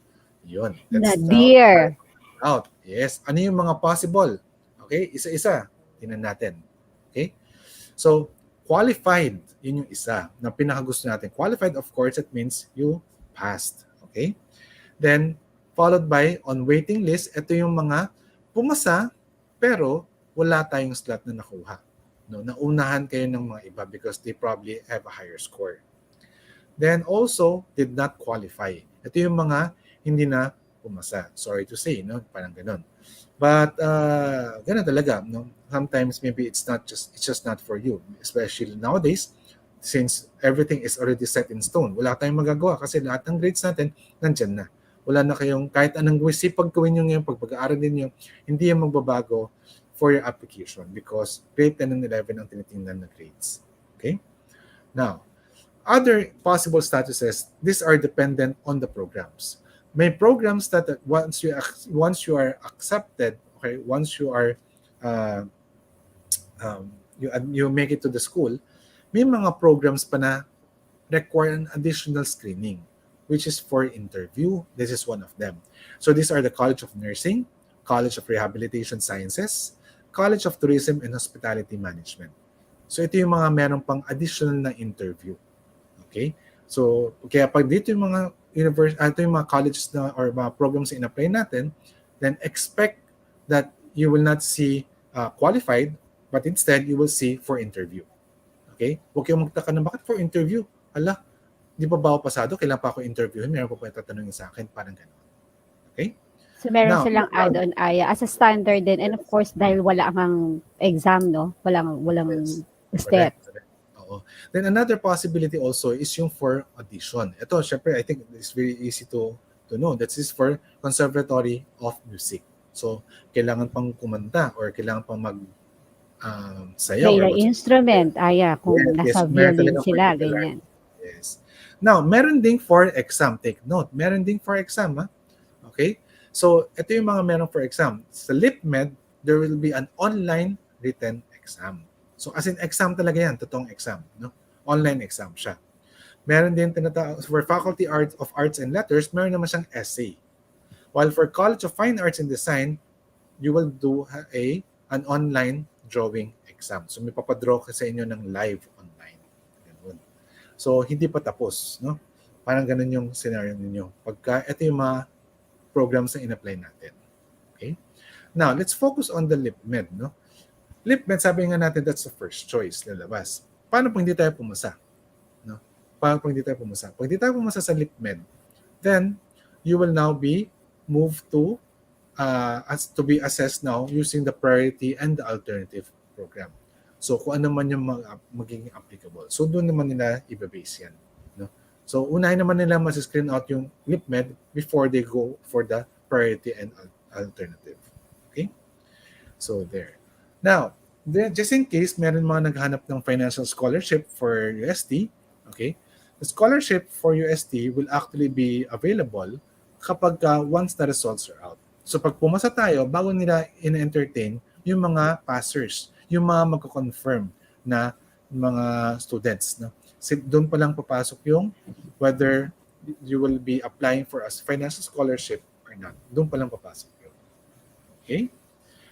Yun. Let's Nadir. out. Yes. Ano yung mga possible? Okay? Isa-isa. Tingnan natin. Okay? So, qualified. Yun yung isa na pinakagusto natin. Qualified, of course, it means you passed. Okay? Then, followed by on waiting list, ito yung mga pumasa pero wala tayong slot na nakuha. No, naunahan kayo ng mga iba because they probably have a higher score. Then also did not qualify. Ito yung mga hindi na pumasa. Sorry to say, no? Parang ganun. But ganun talaga, no? Sometimes maybe it's just not for you, especially nowadays since everything is already set in stone. Wala tayong magagawa kasi lahat ng grades natin nandyan na. Wala na kayong kahit anong sipag gawin nyo ngayon, pag-aaral ninyo, hindi yan magbabago for your application because grade 10 and 11 ang tinitingnan na grades. Okay? Now, other possible statuses, these are dependent on the programs. May programs that once you are accepted, okay, once you are you make it to the school, may mga programs pa na require an additional screening, which is for interview. This is one of them. So these are the College of Nursing, College of Rehabilitation Sciences, College of Tourism and Hospitality Management. So ito yung mga meron pang additional na interview. Okay? So, kaya pag dito yung mga ito yung mga colleges na or mga programs na in-apply natin, then expect that you will not see qualified, but instead you will see for interview. Okay? Huwag kayong magtaka na bakit for interview? Hala, di ba ako pasado? Kailan pa ako interviewin? Meron pa tatanungin sa akin? Parang gano'n. Okay? So, meron Now, silang add-on Aya as a standard din, and of course dahil wala kang exam 'no, walang yes, step. correct. Correct. Oo. Then another possibility also is yung for audition. Ito, syempre, I think it's very easy to know. That is for Conservatory of Music. So, kailangan pang kumanta or kailangan pang mag sayaw Play or the magsasayaw. instrument, Aya, Yes, kung yes. nasa Meron violin talagang sila, particular. ganyan. Yes. Now, meron ding for exam. Take note. Meron ding for exam. Ha? Okay? So, ito yung mga meron for exam. Sa LipMed, there will be an online written exam. So, as in exam talaga yan. Totoong exam. No? Online exam siya. Meron din for Faculty of Arts and Letters, meron naman siyang essay. While for College of Fine Arts and Design, you will do an online drawing exam. So may papadraw ka sa inyo ng live online. Ganun. So hindi pa tapos, no? Parang ganun yung scenario ninyo. Pagka ito yung mga programs na in-apply natin. Okay? Now, let's focus on the LipMed, no? LipMed, sabi nga natin, that's the first choice, lalabas. Paano kung hindi tayo pumasa? No? Paano kung hindi tayo pumasa? Pag hindi tayo pumasa sa LipMed, then you will now be moved as to be assessed now using the priority and the alternative program. So kung ano man yung magiging applicable. So doon naman nila i-base yan. No? So unahin naman nila mas-screen out yung LipMed before they go for the priority and alternative. Okay? So there. Now, just in case meron mga naghanap ng financial scholarship for UST, okay? The scholarship for UST will actually be available kapag once the results are out. So pag pumasa tayo, bago nila in-entertain yung mga passers, yung mga magko-confirm na mga students. No? Doon pa lang papasok yung whether you will be applying for a financial scholarship or not. Doon pa lang papasok yun. Okay?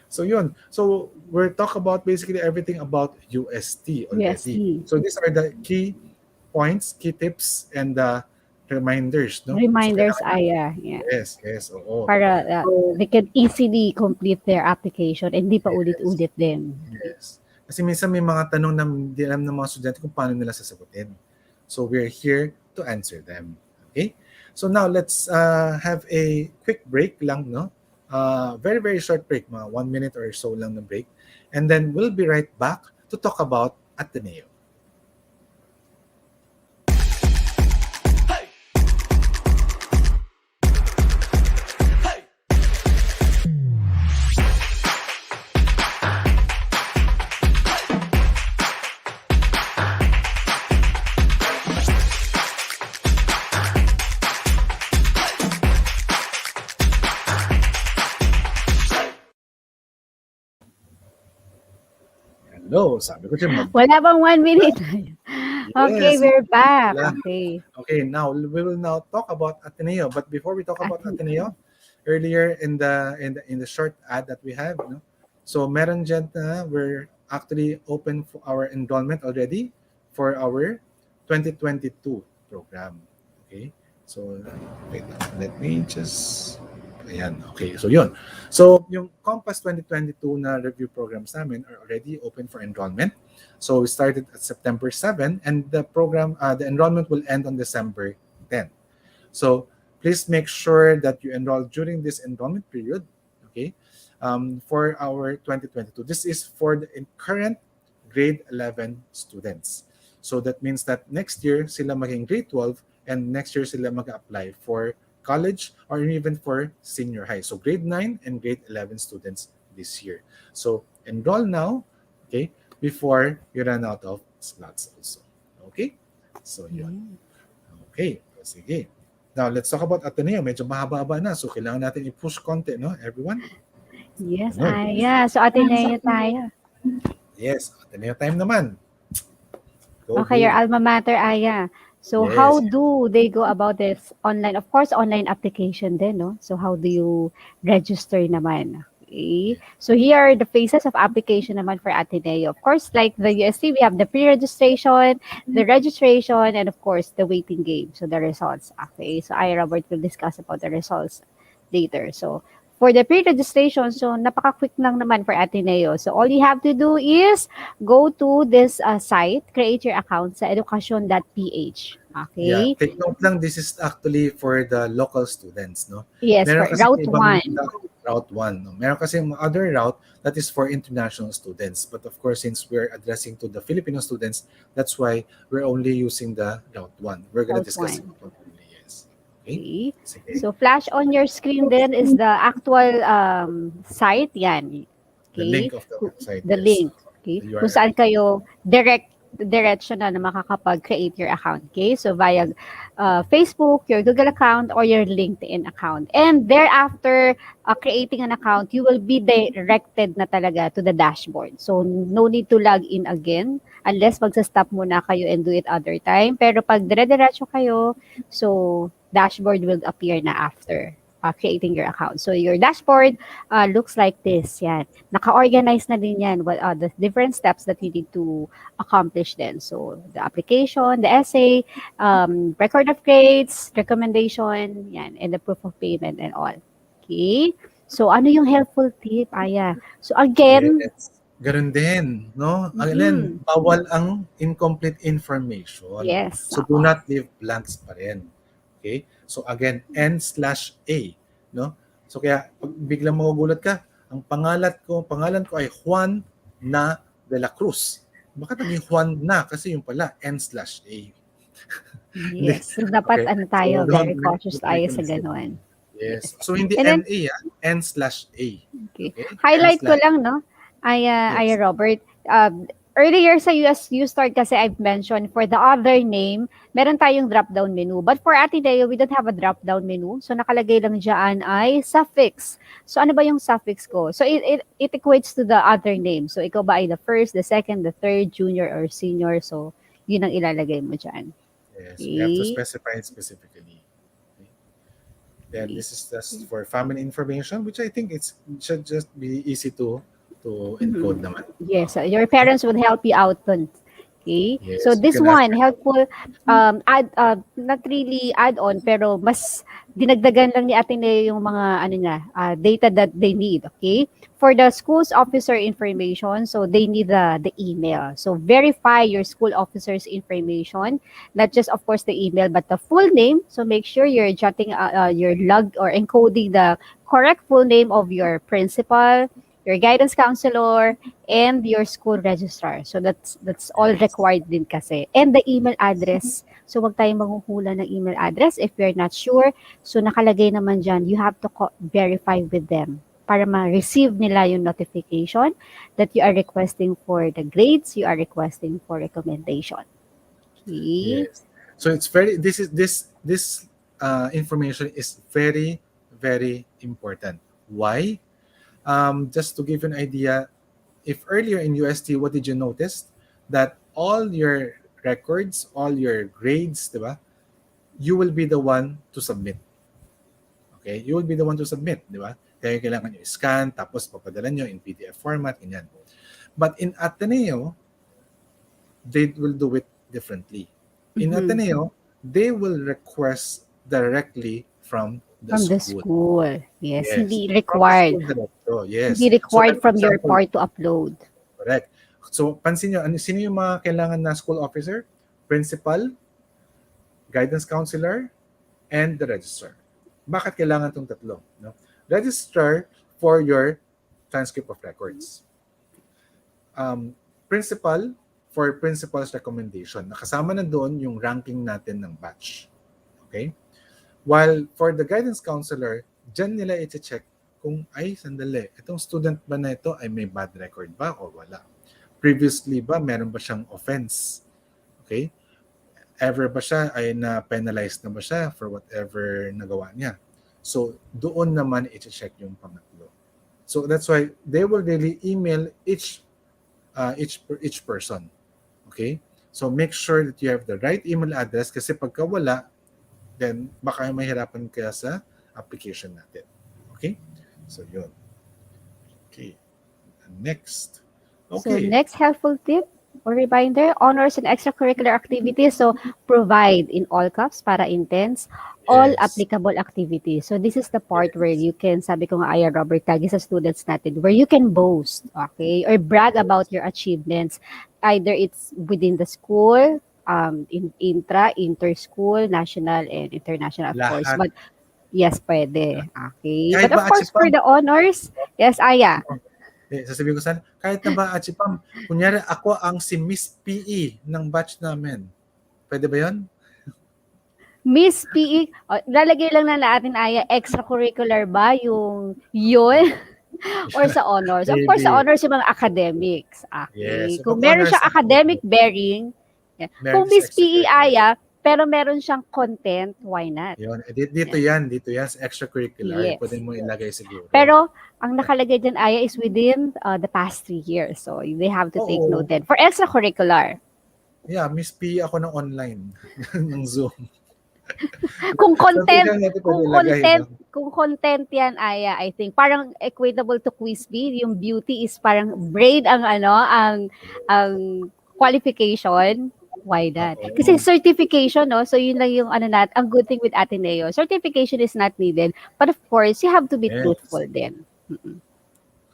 So yun. So we're talk about basically everything about UST already. UST. So these are the key points, key tips, and reminders. No? So Reminders, kailangan, Aya, yeah. yes, oo. Para So, they can easily complete their application and di pa yes. ulit-ulit din. Yes. Kasi minsan may mga tanong na hindi alam ng mga estudyante kung paano nila sasagutin. So we're here to answer them. Okay? So now let's have a quick break lang, no? Very, very short break, mga 1 minute or so lang na break. And then we'll be right back to talk about Ateneo. Hello, sabi ko siya Wala bang 1 minute? Okay, Yes. we're back. Wala. Okay. Okay, now we will now talk about Ateneo. But before we talk about Ateneo, earlier in the short ad that we have, no? So meron dyan na we're actually open for our enrollment already for our 2022 program. Okay? So wait, let me just ayan, okay. So yun. So yung Compass 2022 na review programs namin are already open for enrollment. So we started at September 7 and the program the enrollment will end on December 10. So please make sure that you enroll during this enrollment period, okay, for our 2022. This is for the current grade 11 students. So that means that next year sila maging grade 12 and next year sila mag-apply for college or even for senior high. So grade 9 and grade 11 students this year. So enroll now, okay, before you run out of slots also. Okay? So yun. Okay, sige. Now, let's talk about Ateneo. Medyo mahaba-haba na. So, kailangan natin i-push konti, no, everyone? Yes, Ganun. Aya. So, Ateneo tayo. Yes, Ateneo time naman. Go, Okay, your go. alma mater, Aya. So, how Yes. do they go about this online? Of course, online application din, no? So, how do you register naman? Okay. So here are the phases of application naman for Ateneo. Of course, like the UST, we have the pre-registration, the registration, and of course, the waiting game. So the results. Okay. So I, Robert, will discuss about the results later. So for the pre-registration, so napaka-quick lang naman for Ateneo. So all you have to do is go to this site, create your account sa education.ph. Yeah, Okay. take note lang, this is actually for the local students, no? Yes, for Meron kasi route ibang 1. route 1, no? Meron kasi other route that is for international students. But of course, since we're addressing to the Filipino students, that's why we're only using the route 1. We're gonna Route discuss it 1. only, yes. Okay? Okay. Sige. So, flash on your screen then is the actual site. Yan. The Okay. link of the website, The yes. link. Okay. The Kung URL. saan kayo direction na makakapag-create your account. Okay. So, via Facebook, your Google account, or your LinkedIn account. And thereafter, creating an account, you will be directed na talaga to the dashboard. So, no need to log in again unless magsa-stop muna kayo and do it other time. Pero pag dire-diretso kayo, so, dashboard will appear na after creating your account. So, your dashboard looks like this. Yan. Naka-organize na din yan. What are the different steps that you need to accomplish then? So, the application, the essay, record of grades, recommendation, yan, and the proof of payment and all. Okay? So, ano yung helpful tip, Aya? So, again, Yes. Ganun din, no? Again, mm, bawal ang incomplete information. yes, So do oo. not leave blanks pa rin. Okay? So again, N/A, no? So kaya pag biglang magugulat ka, pangalan ko ay Juan na de la Cruz. Bakit naging Juan na? Kasi yung pala N/A. Hindi. Yes. So, dapat Okay. ano tayo, So very don't cautious make tayo a sa mistake. ganun. Yes. Yes. So hindi And then, N-A, N/A. okay. Okay? Highlight ko N/A. lang, no? Ay Yes. Robert. Earlier sa USU start kasi I've mentioned for the other name, meron tayong drop-down menu. But for Ateneo, we don't have a drop-down menu. So nakalagay lang dyan ay suffix. So ano ba yung suffix ko? So it equates to the other name. So ikaw ba ay the first, the second, the third, junior, or senior? So yun ang ilalagay mo dyan. Yes. We have to Okay? specify it specifically. Okay. Then Okay. this is just for family information, which I think it should just be easy to Mhm. encode naman. Yes, your Okay. parents would help you out dun. Okay? So Yes, you this can ask one, them. helpful, not really add-on, pero mas dinagdagan lang ni Ateneo yung mga ano niya, data that they need. Okay? For the school's officer information, so they need the email. So verify your school officer's information, not just of course the email, but the full name. So make sure you're jotting, your log or encoding the correct full name of your principal, your guidance counselor, and your school registrar. So that's all Yes. required din kasi. And the email address. So wag tayong manghuhula ng email address if you're not sure. So nakalagay naman dyan, you have to verify with them para ma-receive nila yung notification that you are requesting for the grades, you are requesting for recommendation. Okay? Yes. So it's very this information is very very important. Why? Just to give you an idea, if earlier in UST, what did you notice? That all your records, all your grades, diba? You will be the one to submit. Okay? You will be the one to submit, di ba? Kaya kailangan nyo scan, tapos papadala nyo in PDF format, ganyan. But in Ateneo, they will do it differently. In Mhm. Ateneo, they will request directly from the From the school. school. Yes, Yes. hindi From the required. school director, Hindi yes. So, required an from your example, part to upload. correct. So, pansin nyo, sino yung mga kailangan na school officer? Principal, guidance counselor, and the registrar. Bakit kailangan itong tatlo? No? Registrar for your transcript of records. Principal for principal's recommendation. Nakasama na doon yung ranking natin ng batch. Okay? While for the guidance counselor, dyan nila i-check kung ay sandali, itong student ba na ito ay may bad record ba o wala? Previously ba, meron ba siyang offense? Okay? Ever ba siya ay na-penalize na ba siya for whatever nagawa niya? So, doon naman i-check yung pangatlo. So, that's why they will really email each person. Okay? So, make sure that you have the right email address kasi pagka wala, then baka mahirapan ka sa application natin. Okay? So, yun. Okay. Next. So Okay. next helpful tip or reminder, honors and extracurricular activities. So provide in all caps para intense, all Yes. applicable activities. So this is the part where Yes. you can, sabi ko nga Aya Robert Tagi sa students natin, where you can boast, okay? Or brag about Yes. your achievements. Either it's within the school, in inter-school, national, and international, of course. Lahat. But yes, pwede. Okay. Kahit But of ba course, for Achipam, the honors, yes, Aya. sasabihin ko sana, kahit na ba Achipam, kunyari ako ang si Miss PE ng batch namin. Pwede ba yun? Miss PE, lalagay lang na natin Aya, extracurricular ba yung yun? Or sa honors? Of course, sa Maybe. honors yung mga academics. Yes. Okay. So, Kung pag meron honors, siyang academic bearing, yeah. meron Kung sa Miss PE extracurricular. Aya, pero meron siyang content, why not? Yun. Yeah. Dito yan sa extracurricular. Pwede Yes. mo ilagay siguro. Pero, ang nakalagay dyan, Aya, is within the past 3 years. So, they have to take note Oo. then. For extracurricular, Yeah, Miss PE ako ng online. ng Zoom. kung So, content tingnan natin pwede kung ilagay. content No? kung content yan Aya, I think parang equatable to quiz bee, yung beauty is parang braid ang ang qualification. Why not? Kasi Oo. certification, no? So yun lang yung ang good thing with Ateneo. Certification is not needed, but of course, you have to be Yes. truthful then. Mm-mm.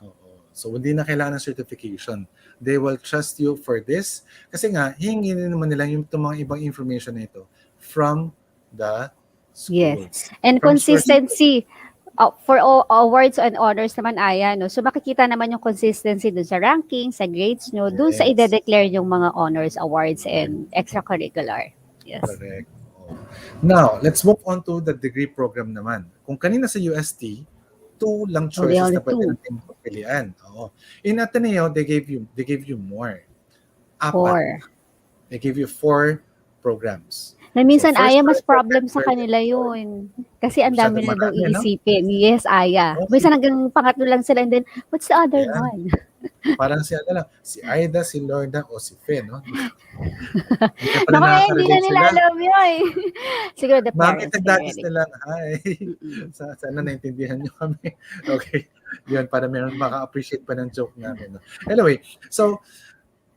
Oo. So, hindi na kailangan ng certification. They will trust you for this. Kasi nga, hingin naman nila yung itong mga ibang information na ito from the Yes. schools. And From sources. consistency. For all awards and honors naman, Aya, no? So, makikita naman yung consistency dun sa ranking, sa grades nyo, dun sa Yes. ide-declare yung mga honors, awards, and extracurricular. Yes. Correct. Oo. Now, let's move on to the degree program naman. Kung kanina sa UST, two lang Oh, they choices only na pwede two. natin pagpilian. Oo. In Ateneo, they gave you more. Apat. Four. They give you 4 programs. Na So minsan, first Aya, mas choice, problem sa very kanila short. yun. Kasi ang Masyado dami nila daw marami, no? iisipin. Yes, Aya. Oo. Minsan hanggang pangatlo lang sila and then, what's the other Ayan. one? Parang si ano lang, si Aida, si Lorna, o si Fe, no? Hindi ka pala Naku, hindi na nakaka-relate nila sila. alam yun. Siguro the Mami parents at can daddies relate. na lang, hi. Mm-mm. Sana naintindihan nyo kami. Okay. Yun, para meron maka-appreciate pa ng joke namin. No? Anyway, so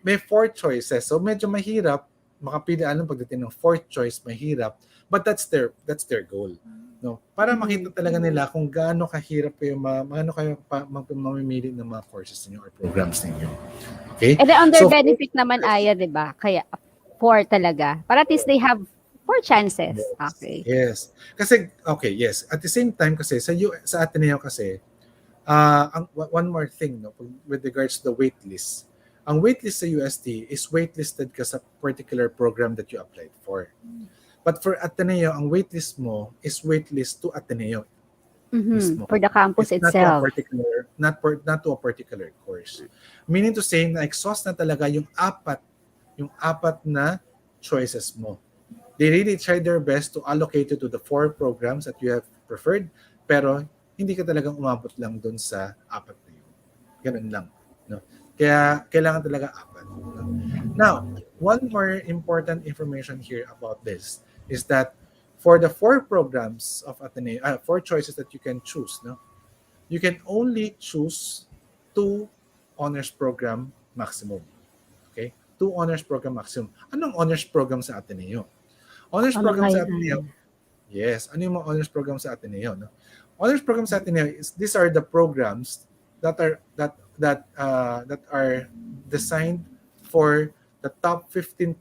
may 4 choices. So medyo mahirap makapili anong pagdating ng fourth choice, mahirap. But that's their goal. No? Para makita Mhm. talaga nila kung gaano kahirap kayo gaano kayo mamimili ng mga courses niyo or programs niyo. Okay? And then under So benefit naman Aya, 'di ba? Kaya four talaga. Para at least they have four chances. yes. Okay. Yes. Kasi okay, yes. At the same time kasi sa Ateneo kasi one more thing no with regards to the waitlist. Ang waitlist sa UST is waitlisted ka sa particular program that you applied for. But for Ateneo, ang waitlist mo is waitlist to Ateneo mismo. For the campus It's not to a itself. particular not to a particular course. Meaning to say na exhaust na talaga yung apat na choices mo. They really try their best to allocate you to the 4 programs that you have preferred, pero hindi ka talagang umabot lang doon sa apat na yun. Ganun lang. No? Kaya kailangan talaga apat. No? Now, one more important information here about this is that for the 4 programs of Ateneo, 4 choices that you can choose, no? You can only choose 2 honors program maximum. Okay? 2 honors program maximum. Anong honors program sa Ateneo? Honors Ano program nga sa yan? Ateneo, yes. Ano yung mga honors program sa Ateneo? No? Honors program sa Ateneo these are the programs that are designed for the top 15%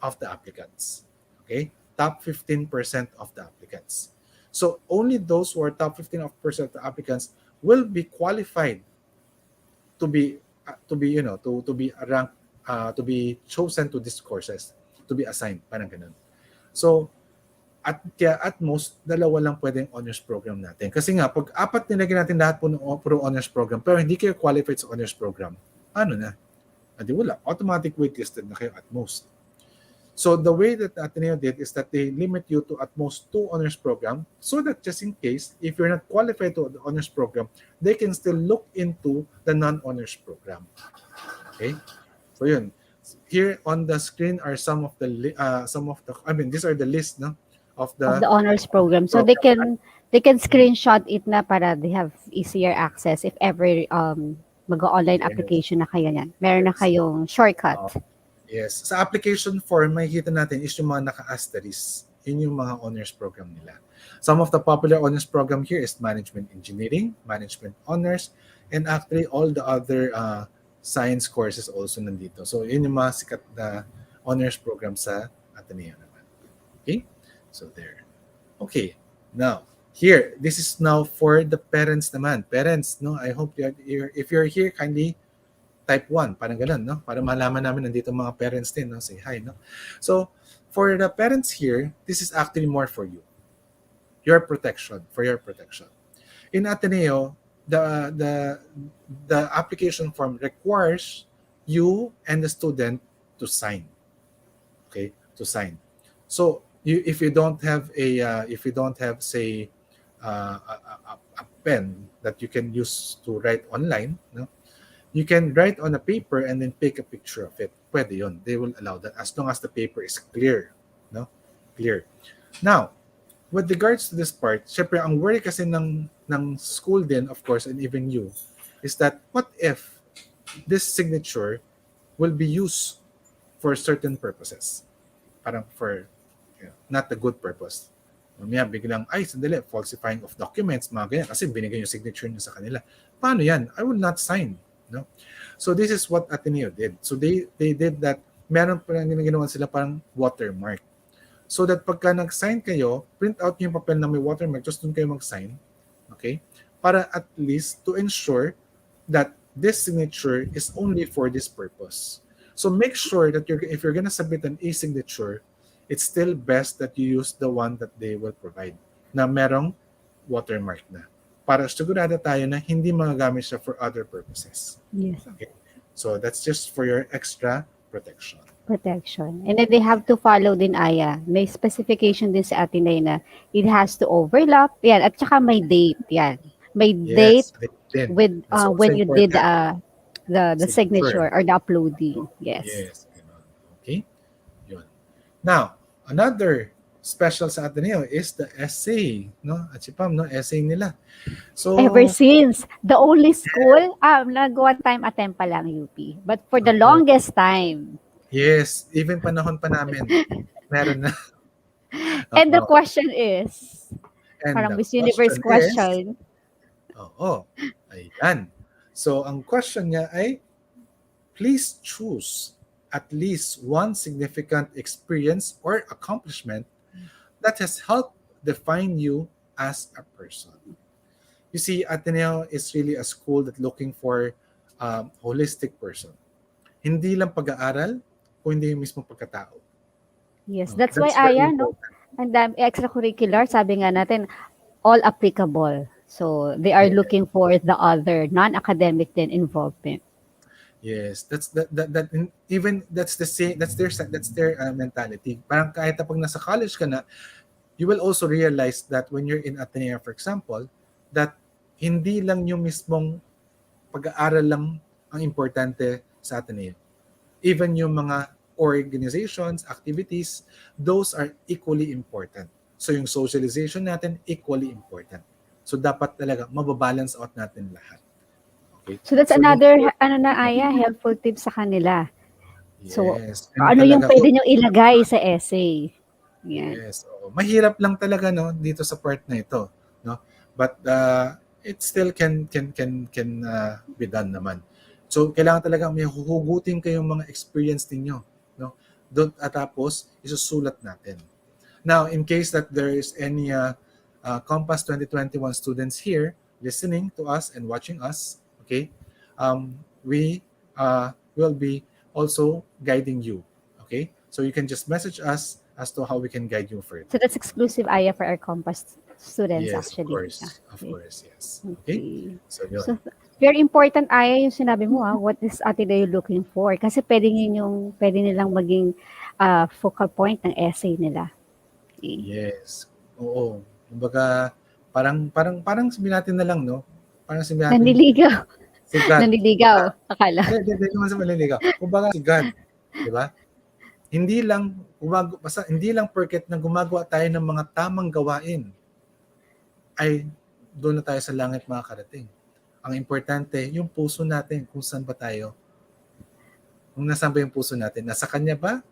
of the applicants. Okay? Top 15% of the applicants. So only those who are top 15% of the applicants will be qualified to be ranked to be chosen to these courses, to be assigned, parang ganun. So at most, dalawa lang pwedeng honors program natin. Kasi nga, pag apat nilagyan natin lahat po ng puro honors program, pero hindi kayo qualified sa honors program, ano na? Hindi wala. Automatic waitlisted na kayo at most. So the way that Ateneo did is that they limit you to at most 2 honors program so that just in case, if you're not qualified to the honors program, they can still look into the non-honors program. Okay? So yun. Here on the screen are some of the these are the list, no, of Of the the honors program. So program. They can screenshot it na para they have easier access if ever mag-online Yes, application na kayo yan. Meron na yes. kayong shortcut. Uh, yes. Sa application form, makikita natin is yung mga naka-asterisk. Yun yung mga honors program nila. Some of the popular honors program here is Management Engineering, Management Honors, and actually all the other science courses also nandito. So, yun yung mga sikat na honors program sa Ateneo naman. Okay? So, there. Okay. Now, here, this is now for the parents naman. Parents, no? I hope if you're here, kindly type 1, parang ganun, no? Para malaman namin nandito mga parents din, no? Say hi, no? So, for the parents here, this is actually more for you. Your protection, for your protection. In Ateneo, the application form requires you and the student to sign. Okay? To sign. So, if you don't have say a pen that you can use to write online, no? You can write on a paper and then take a picture of it. Pwede yun. They will allow that as long as the paper is clear. No? Clear. Now, with regards to this part, syempre, ang worry kasi ng school din, of course, and even you, is that what if this signature will be used for certain purposes? Parang for not a good purpose. Mamaya biglang, ay, sandali, falsifying of documents, mga ganyan, kasi binigay yung signature niyo sa kanila. Paano yan? I will not sign. No? So this is what Ateneo did. So they did that. Meron pa lang ginawa sila parang watermark. So that pagka nag-sign kayo, print out yung papel na may watermark, just doon kayo mag-sign. Okay? Para at least to ensure that this signature is only for this purpose. So make sure that if you're gonna submit an e-signature, it's still best that you use the one that they will provide na merong watermark na. Para sigurado tayo na hindi magagamit siya for other purposes. Yes. Okay? So that's just for your extra protection. Protection. And then they have to follow din, Aya. May specification din sa Ateneo na it has to overlap. Yan. At saka may date. Yan. May date Yes, they did. with That's also when you did important. the signature Signature. or the uploading. Yes. Yes. Okay? Yun. Now, another special sa Ateneo is the essay. No? At si Pam, no? Essay nila. So, Ever since, the only school, nag one time attempt pa lang UP. But for the longest time. Yes, even panahon pa namin, meron na. And the question is, And parang the Miss Universe question. Ayan. So, ang question niya ay, please choose at least one significant experience or accomplishment that has helped define you as a person. You see, Ateneo is really a school that looking for holistic person. Hindi lang pag-aaral, kundi yung mismo pagkatao. Yes, that's why very Aya, no? important. And extracurricular, sabi nga natin, all applicable. So they are Yes. looking for the other non-academic din involvement. Yes, even that's the same, that's their mentality. Parang kahit pag nasa college ka na, you will also realize that when you're in Ateneo, for example, that hindi lang yung mismong pag-aaral lang ang importante sa Ateneo. Even yung mga organizations, activities, those are equally important. So yung socialization natin, equally important. So dapat talaga mababalance out natin lahat. Okay? So that's So another, Aya, helpful tip sa kanila. So, yes. ano yung pwede nyo ilagay sa essay? Yan. Yes. Mahirap lang talaga, no, dito sa part na ito, no? But it still can be done naman. So kailangan talaga may huhugutin kayong mga experience ninyo, no? Doon at tapos isusulat natin. Now, in case that there is any Compass 2021 students here listening to us and watching us, okay? We will be also guiding you, okay? So you can just message us as to how we can guide you further. So that's exclusive, Aya, for our Compass students, Yes, actually. of course, yes. Okay. So yun. So, very important, Aya, yung sinabi mo, what is Ateneo looking for? Kasi pwede nilang maging focal point ng essay nila. Okay. Yes. Oo. Kumbaga, parang sabihin natin na lang, no? Parang sabihin natin, Nanliligaw. si God. Nanliligaw, akala. Hindi naman sa maliligaw. Kumbaga, si God. Di ba? Hindi lang porket na gumagawa tayo ng mga tamang gawain. ay doon na tayo sa langit makakarating. Ang importante, yung puso natin, kung saan ba tayo, kung nasaan ba yung puso natin, nasa kanya ba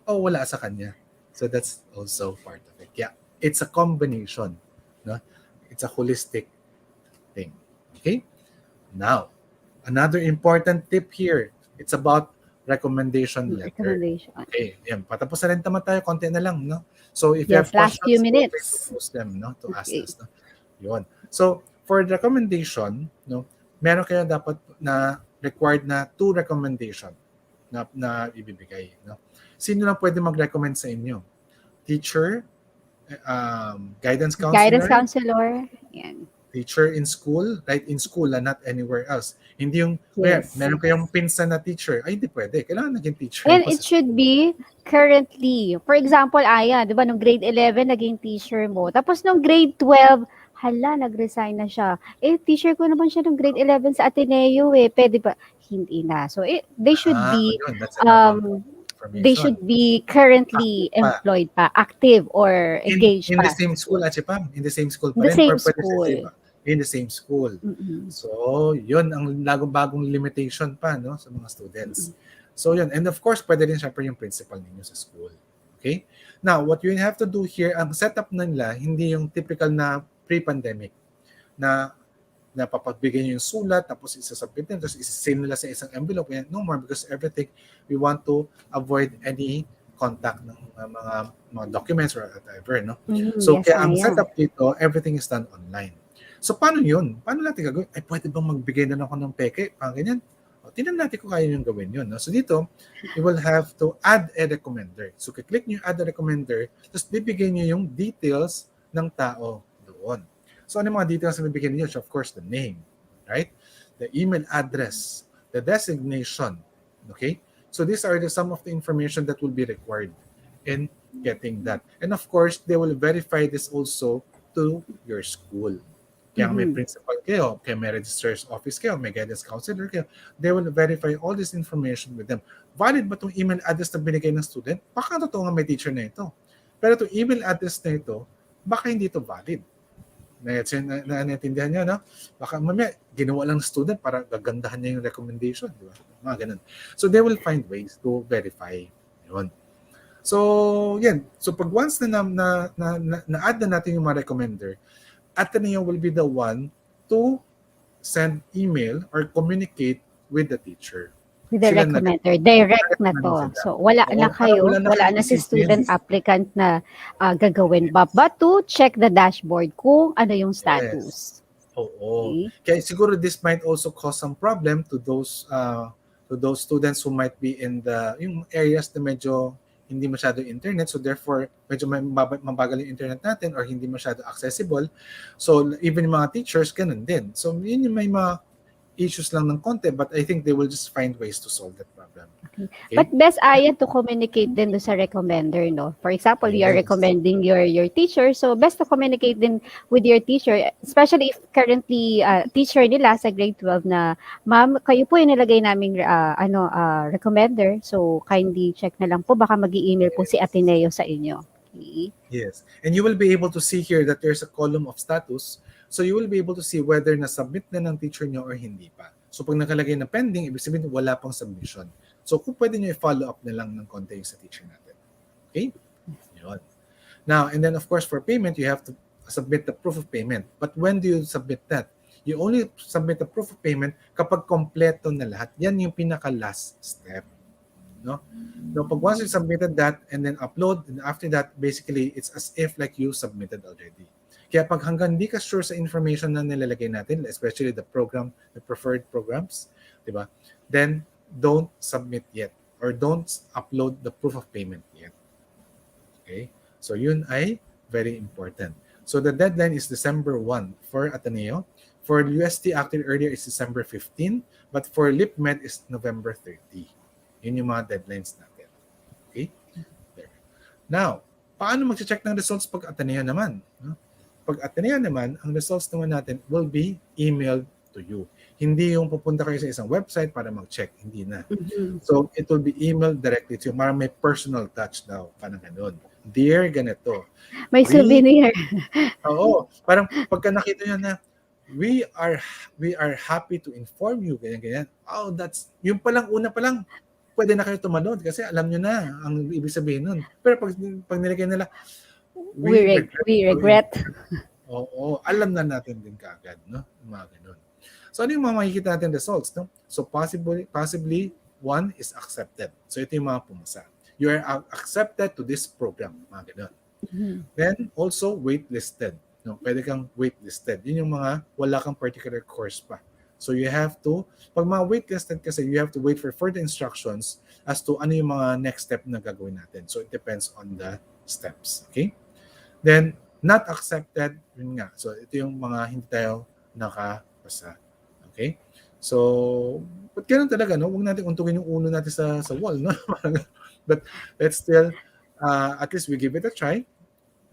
o wala sa kanya. So that's also part of it. Yeah, it's a combination. No? It's a holistic thing. Okay? Now, another important tip here, it's about recommendation letter. Recommendation. Okay, yan. Patapos na rin naman tayo, konti na lang, no? So if you have Yes, last few questions, feel free to minutes. post them, no? To ask Okay. us, no? Yun. So, for recommendation, no, meron kayo dapat na required na 2 recommendation na ibibigay, no? Sino lang pwede mag-recommend sa inyo? Teacher, guidance Guidance counselor, counselor. Yan. teacher in school, right? In school and not anywhere else. Hindi yung, kaya Yes. meron kayong pinsan na teacher, ay hindi pwede. Kailangan naging teacher And mo it sa should school. be currently. For example, Aya, di ba, nung grade 11, naging teacher mo. Tapos nung grade 12, hala, nag-resign na siya. Eh, teacher ko naman siya nung grade 11 sa Ateneo eh. Pwede ba? Hindi na. So, Yun, that's enough they information. should be currently Active pa. employed pa, active or engaged In the pa sa same school, school. Achipam, in the same school In pa the rin, or same pwede siya sa school. iba. In the same school. Mm-mm. So, yun ang bagong limitation pa, no, sa mga students. So, yun. And of course, pwede rin syempre yung principal ninyo sa school. Okay? Now, what you have to do here, ang setup nila, hindi yung typical na pre-pandemic na napapagbigay nyo yung sulat, tapos isasubmit nyo, tapos isasave nila sa isang envelope. And no more, because everything, we want to avoid any contact ng mga documents or whatever, no? So, Yes, kaya ang Aya. setup dito, everything is done online. So, paano yun? Paano natin gagawin? Ay, pwede bang magbigay na ako ng peke? Parang ganyan. O, tingnan natin kung kaya yung gawin yun. No? So, dito, you will have to add a recommender. So, click nyo yung add a recommender, tapos bibigay nyo yung details ng tao doon. So, ano yung mga details na bibigyan niyo? So, of course, the name, right? The email address, the designation, okay? So, these are some of the information that will be required in getting that. And of course, they will verify this also to your school. Kaya may principal kayo, kaya may registrar's office kayo, may guidance counselor kayo, they will verify all this information with them. Valid ba itong email address na binigay ng student? Baka totoo nga may teacher na ito. Pero itong email address na ito, baka hindi ito valid. Naintindihan niyo, no? Baka mamaya, ginawa lang ng student para gagandahan niya yung recommendation, di ba? Mga ganun. So, they will find ways to verify. Yun. So, yan. So, pag once na-add na natin yung mga recommender, Ateneo will be the one to send email or communicate with the teacher. With the Sila na recommender, direct na recommend to. sila. So, wala na kayo, Wala na wala kayong na si isipin. student applicant na gagawin ba. But to check the dashboard kung ano yung Yes. status. Oo. Okay? Kaya siguro this might also cause some problem to those students who might be in yung areas na medyo hindi masyado internet, so therefore medyo mabagal yung internet natin or hindi masyado accessible. So even yung mga teachers ganun din. So yun yung may mga issues lang ng konti, but I think they will just find ways to solve that problem. Okay? But best Aya to communicate din do sa recommender, no? For example, you are Yes. recommending your teacher, so best to communicate din with your teacher, especially if currently teacher nila sa grade 12 na, ma'am, kayo po yung nilagay naming recommender, so kindly check na lang po, baka mag-i-email po si Ateneo sa inyo. Okay? Yes. And you will be able to see here that there's a column of status. So you will be able to see whether na-submit na ng teacher nyo or hindi pa. So pag nakalagay na pending, ibig sabihin wala pang submission. So kung pwede nyo i-follow up na lang ng konti sa teacher natin. Okay? Yun. Now, and then of course for payment, you have to submit the proof of payment. But when do you submit that? You only submit the proof of payment kapag kompleto na lahat. Yan yung pinaka-last step. No? So pag once you submitted that and then upload, and after that, basically, it's as if like you submitted already. Kaya pag hanggang di ka sure sa information na nilalagay natin, especially the preferred programs, di ba? Then, don't submit yet or don't upload the proof of payment yet. Okay? So, yun ay very important. So, the deadline is December 1 for Ateneo. For UST, actually earlier is December 15, but for LipMed is November 30. Yun yung mga deadlines natin. Okay? There. Now, paano mag-check ng results pag Ateneo naman? No? Pag Ateneo naman, ang results naman natin will be emailed to you. Hindi yung pupunta kayo sa isang website para mag-check. Hindi na. So, it will be emailed directly to you. Parang may personal touch daw. Parang ganun. dear ganito, May we, souvenir. oo, parang pagka nakita niyo na, we are we are happy to inform you, ganyan, ganyan. Oh, that's, yung palang, una pa lang, pwede na kayo tumalon kasi alam niyo na ang ibig sabihin nun. Pero pag nilagay nila, we regret We to inform, regret. oo, alam na natin din kaagad, no? Yung mga ganun. So, ano yung mga makikita natin results, no? So, possibly, one is accepted. So, ito yung mga pumasa. You are accepted to this program, mga ganun. Mhm. Then, also, waitlisted. No? Pwede kang waitlisted. Yun yung mga wala kang particular course pa. So, you have to, pag mga waitlisted kasi, you have to wait for further instructions as to ano yung mga next step na gagawin natin. So, it depends on the steps. Okay? Then, not accepted, yun nga. So, ito yung mga hindi tayo nakapasa. Okay? So, but ganun talaga, no? Huwag natin untugin yung ulo natin sa wall, no? But let's still, at least we give it a try.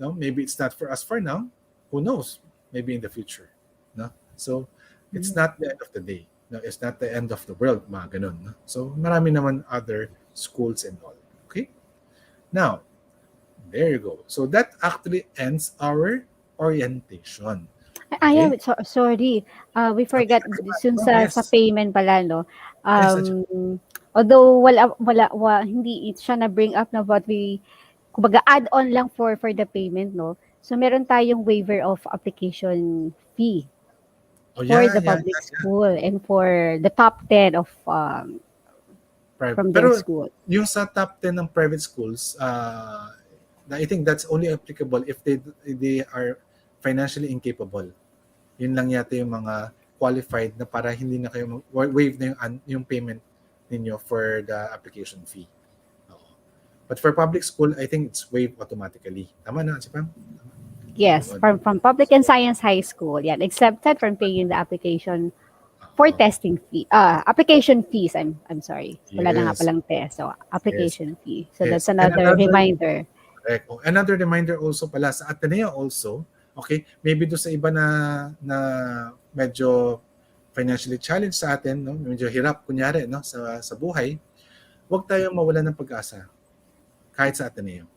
No? Maybe it's not for us for now. Who knows? Maybe in the future. No? So, it's not the end of the day. No? It's not the end of the world, mga ganun. No? So, marami naman other schools and all. Okay? Now, there you go. So that actually ends our orientation. I Okay? am sorry. We Okay. forgot dun Oh, sa yes. payment pala, no. Yes. Although hindi siya na bring up na what we kumbaga add on lang for the payment, no. So meron tayong waiver of application fee Oh, for yeah, the yeah, public yeah. school and for the top 10 of Private. from their Pero school. yung sa top 10 ng private schools, I think that's only applicable if they are financially incapable. Yun lang yata yung mga qualified na para hindi na kayo waive na yung payment ninyo for the application fee. Oo. But for public school, I think it's waived automatically. Tama na, si Pam? Yes, Yun. from Public and Science High School. Yan, accepted from paying the application for Oo. testing fee. Application fees. I'm sorry. Wala na nga Yes. palang test. So, Yes. application fee. So Yes. that's And another another, reminder. correct. Oh, another reminder also pala sa Ateneo also, okay, maybe do sa iba na medyo financially challenged sa atin, no? Medyo hirap kunyari, no, sa buhay, huwag tayong mawalan ng pag-asa kahit sa Ateneo.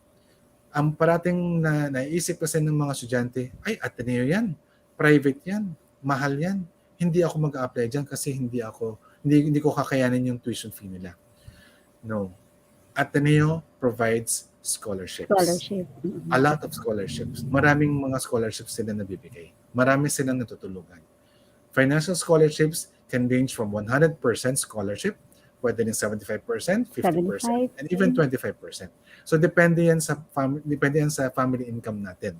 Ang parating na naisip kasi ng mga estudyante, ay Ateneo 'yan, private 'yan, mahal 'yan. Hindi ako mag-a-apply diyan kasi hindi ko kakayanin yung tuition fee nila. No. Ateneo provides scholarships. Scholarship. A lot of scholarships. Maraming mga scholarships sila nabibigay. Marami silang natutulungan. Financial scholarships can range from 100% scholarship, pwede din 75%, 50%, 75. and even 25%. So depende yan sa family income natin.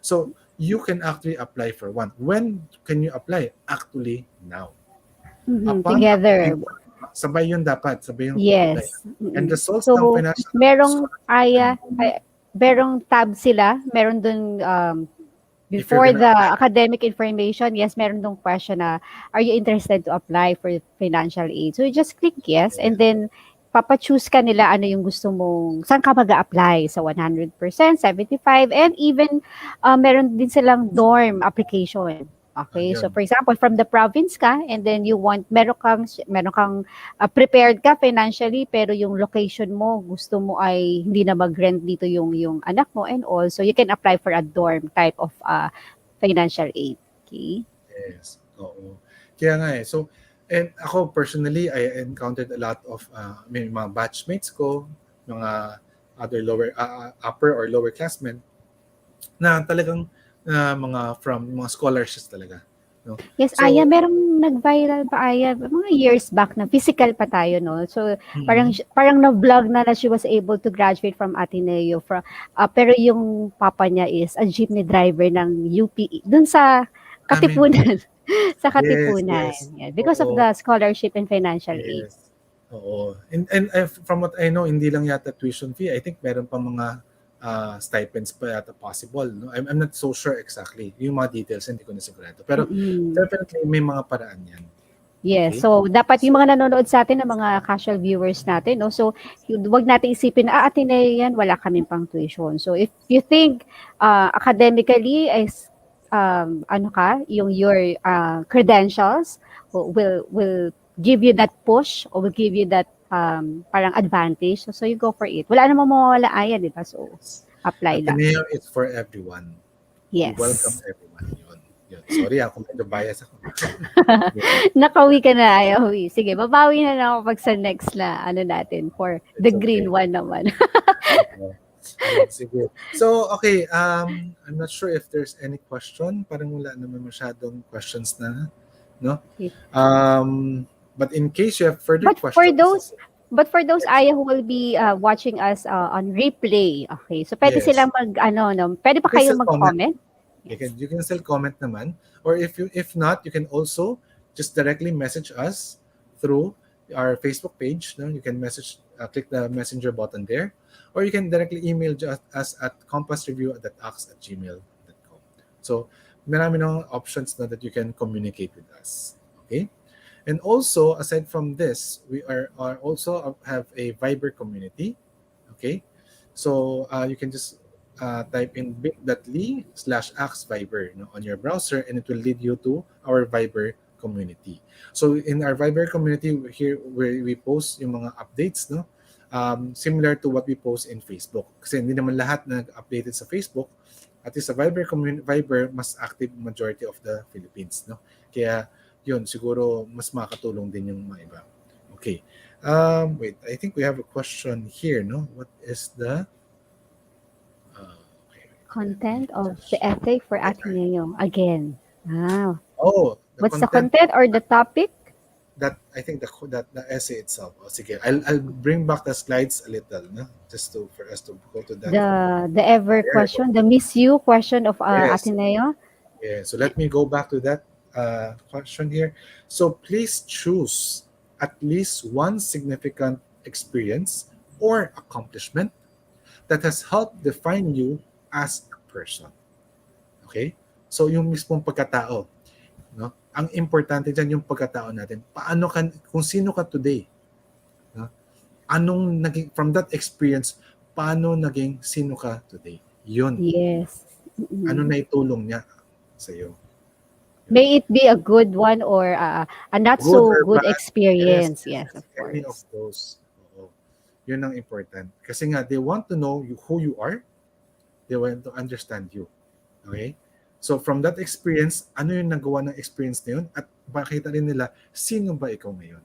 So you can actually apply for one. When can you apply? Actually, now. Upon applying, Together. sabay yung pag-apply. Yes. And results ng So, financial merong scholarship, merong tab sila, meron dun if you're before gonna the apply, academic information, yes, meron dong question na, are you interested to apply for financial aid? So, you just click yes, and then, papa-choose ka nila ano yung gusto mong, saan ka mag-a-apply? Sa 100%, 75, and even, meron din silang dorm application. Okay, so yun. for example, from the province ka, and then you want, meron kang prepared ka financially, pero yung location mo, gusto mo ay hindi na mag-rent dito yung anak mo and all. So you can apply for a dorm type of financial aid. Okay? Yes. Oo. Kaya nga eh. So, and ako personally, I encountered a lot of may mga batchmates ko, mga other upper or lower classmen na talagang mga from mga scholarships talaga. No? Yes, Aya, So, merong nag-viral pa Aya, mga years back na physical pa tayo, no? So, mhm. parang na-vlog na she was able to graduate from Ateneo. Pero yung papa niya is a jeepney driver ng UP, dun sa Amin. Katipunan. Sa Yes, Katipunan. yes. Yeah, because of Oo. the scholarship and financial aid. Yes. Oo. And from what I know, hindi lang yata tuition fee. I think meron pa mga stipends pa yata possible. No? I'm not so sure exactly. Yung mga details, hindi ko na sigurado. Pero Mm-mm. definitely may mga paraan yan. Yes, Okay? so dapat yung So, mga nanonood sa atin ng mga casual viewers natin, no? So, wag natin isipin na Ateneo yan, wala kaming pang tuition. So, if you think academically is yung your credentials will give you that push or will give you that parang advantage. So, you go for it. Wala namang mawawala ayan, di ba? So, yes. Apply lang. Ateneo is for everyone. We welcome Yes. everyone. Yun. Yun. Sorry ako, medyo bias ako. Yun. Nakauwi ka na, ay, uwi. Sige, babawi na lang ako pag sa next na ano natin for the It's green okay. one naman. Oo. Yun, sige. So, okay. I'm not sure if there's any question. Parang wala naman masyadong questions na. No? But in case you have further But for questions, those but for those yes. Aya who will be watching us on replay, okay. So pwede Yes. silang mag ano no, pwede You pa can kayo still comment. mag-comment? You Yes. can you can still comment naman, or if not, you can also just directly message us through our Facebook page. No, you can message, click the messenger button there, or you can directly email us at compassreview@ax@gmail.com. So, marami ng options na that you can communicate with us. Okay, and also aside from this, we are also have a Viber community. Okay, so you can just type in bit.ly/axviber, on your browser, and it will lead you to our Viber community. So in our Viber community, here where we post yung mga updates, no, similar to what we post in Facebook. Kasi hindi naman lahat nag-updated sa Facebook. At least sa Viber, mas active majority of the Philippines, no. Kaya yun, siguro mas makakatulong din yung mga iba. Okay. Wait, I think we have a question here, no? What is the okay. Content of the essay for Ateneo again. Wow. Oh, the What's the content content or the topic? that I think the essay itself. Oh, sige. I'll bring back the slides a little, no? Just to for us to go to that. The ever There. question, the miss you question of Yes. Ateneo. Yeah. So let me go back to that question here. So please choose at least one significant experience or accomplishment that has helped define you as a person. Okay? So yung mismong pagkatao, no? Ang importante diyan yung pagkatao natin. Paano ka kung sino ka today, no? Anong naging from that experience, paano naging sino ka today? Yun. Yes. Ano Mm. na itulong niya sa iyo? May it be a good one or a not Good so or good bad? Yes, experience. yes, Yes, yes. of Any of course. those. Oo. Yun ang important. Kasi nga, they want to know who you are. They want to understand you. Okay? So from that experience, ano yung nagawa ng experience na yun? At makita rin nila, sino ba ikaw ngayon?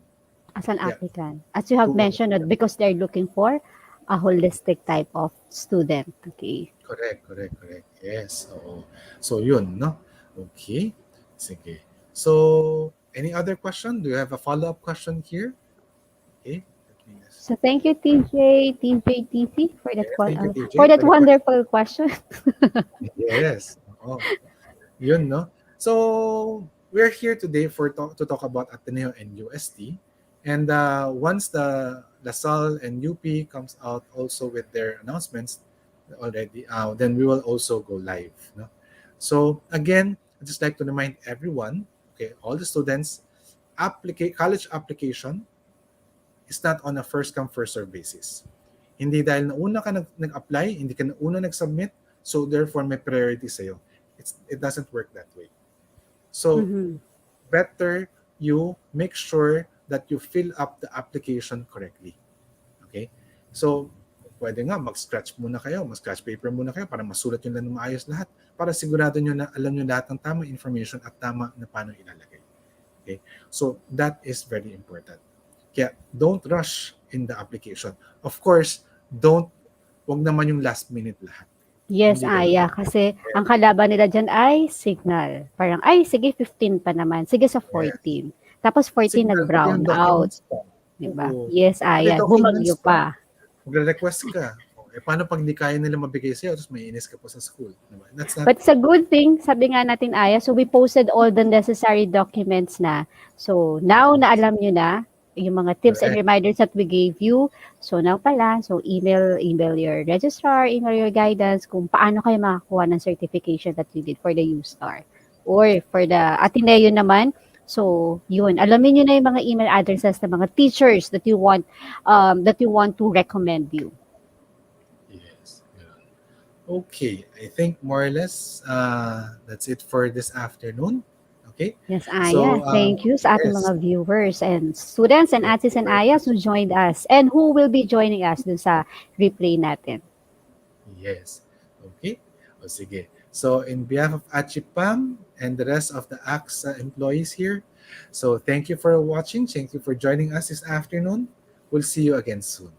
As an Yeah. applicant. As you have mentioned, that because they're looking for a holistic type of student. Okay. Correct, correct, correct. Yes, oo. So yun, no? Okay. Sige. So, any other question? Do you have a follow-up question here? Okay. Let me just... So thank you, TJTC, Yes, thank you, for TJ, that for the question. wonderful question. Yes. Oo. Yun, no? So, we're here today to talk about Ateneo and UST. And once the LaSalle and UP comes out also with their announcements already, then we will also go live. No? So, again, I'd just like to remind everyone, okay, all the students, college application is not on a first come, first serve basis. Hindi dahil nauna ka nag-apply, hindi ka nauna nag-submit, so therefore may priority sa'yo. It doesn't work that way. So, Mhm. better you make sure that you fill up the application correctly. Okay? So, pwede nga mag-scratch muna kayo, mag-scratch paper muna kayo para masulat nyo lang ng maayos lahat para sigurado nyo na alam nyo lahat ng tamang information at tama na paano ilalagay. Okay? So, that is very important. Kaya, don't rush in the application. Of course, wag naman yung last minute lahat. Yes, Hindi ganun. Aya. Kasi ang kalaban nila dyan ay signal. Parang, ay, sige, 15 pa naman. Sige sa Yes. 14. Tapos 14 Signal, pati nag-brown yung out. documents pa. Diba? Oo. Yes, Pati Aya. documents Bumagyo pa. pa. Magre-request ka. Paano pag di kaya nila mabigay sa'yo tapos may inis ka pa sa school? Diba? That's not But it's a good thing, sabi nga natin, Aya, so we posted all the necessary documents na. So now na alam nyo na, yung mga tips and correct. reminders that we gave you. So now pala, so email your registrar, email your guidance kung paano kayo makakuha ng certification that you did for the U-Star. Or for the Ateneo naman, so yun, alamin nyo na yung mga email addresses ng mga teachers that you want to recommend you. Yes. Yun. Okay. I think more or less that's it for this afternoon. Okay. Yes, So, Aya. Thank you sa ating yes. mga viewers and students and Thank atis you and very Ayas much. who joined us and who will be joining us dun sa replay natin. Yes. Okay? O sige. So in behalf of Achipam and the rest of the AXA employees here, so thank you for watching. Thank you for joining us this afternoon. We'll see you again soon.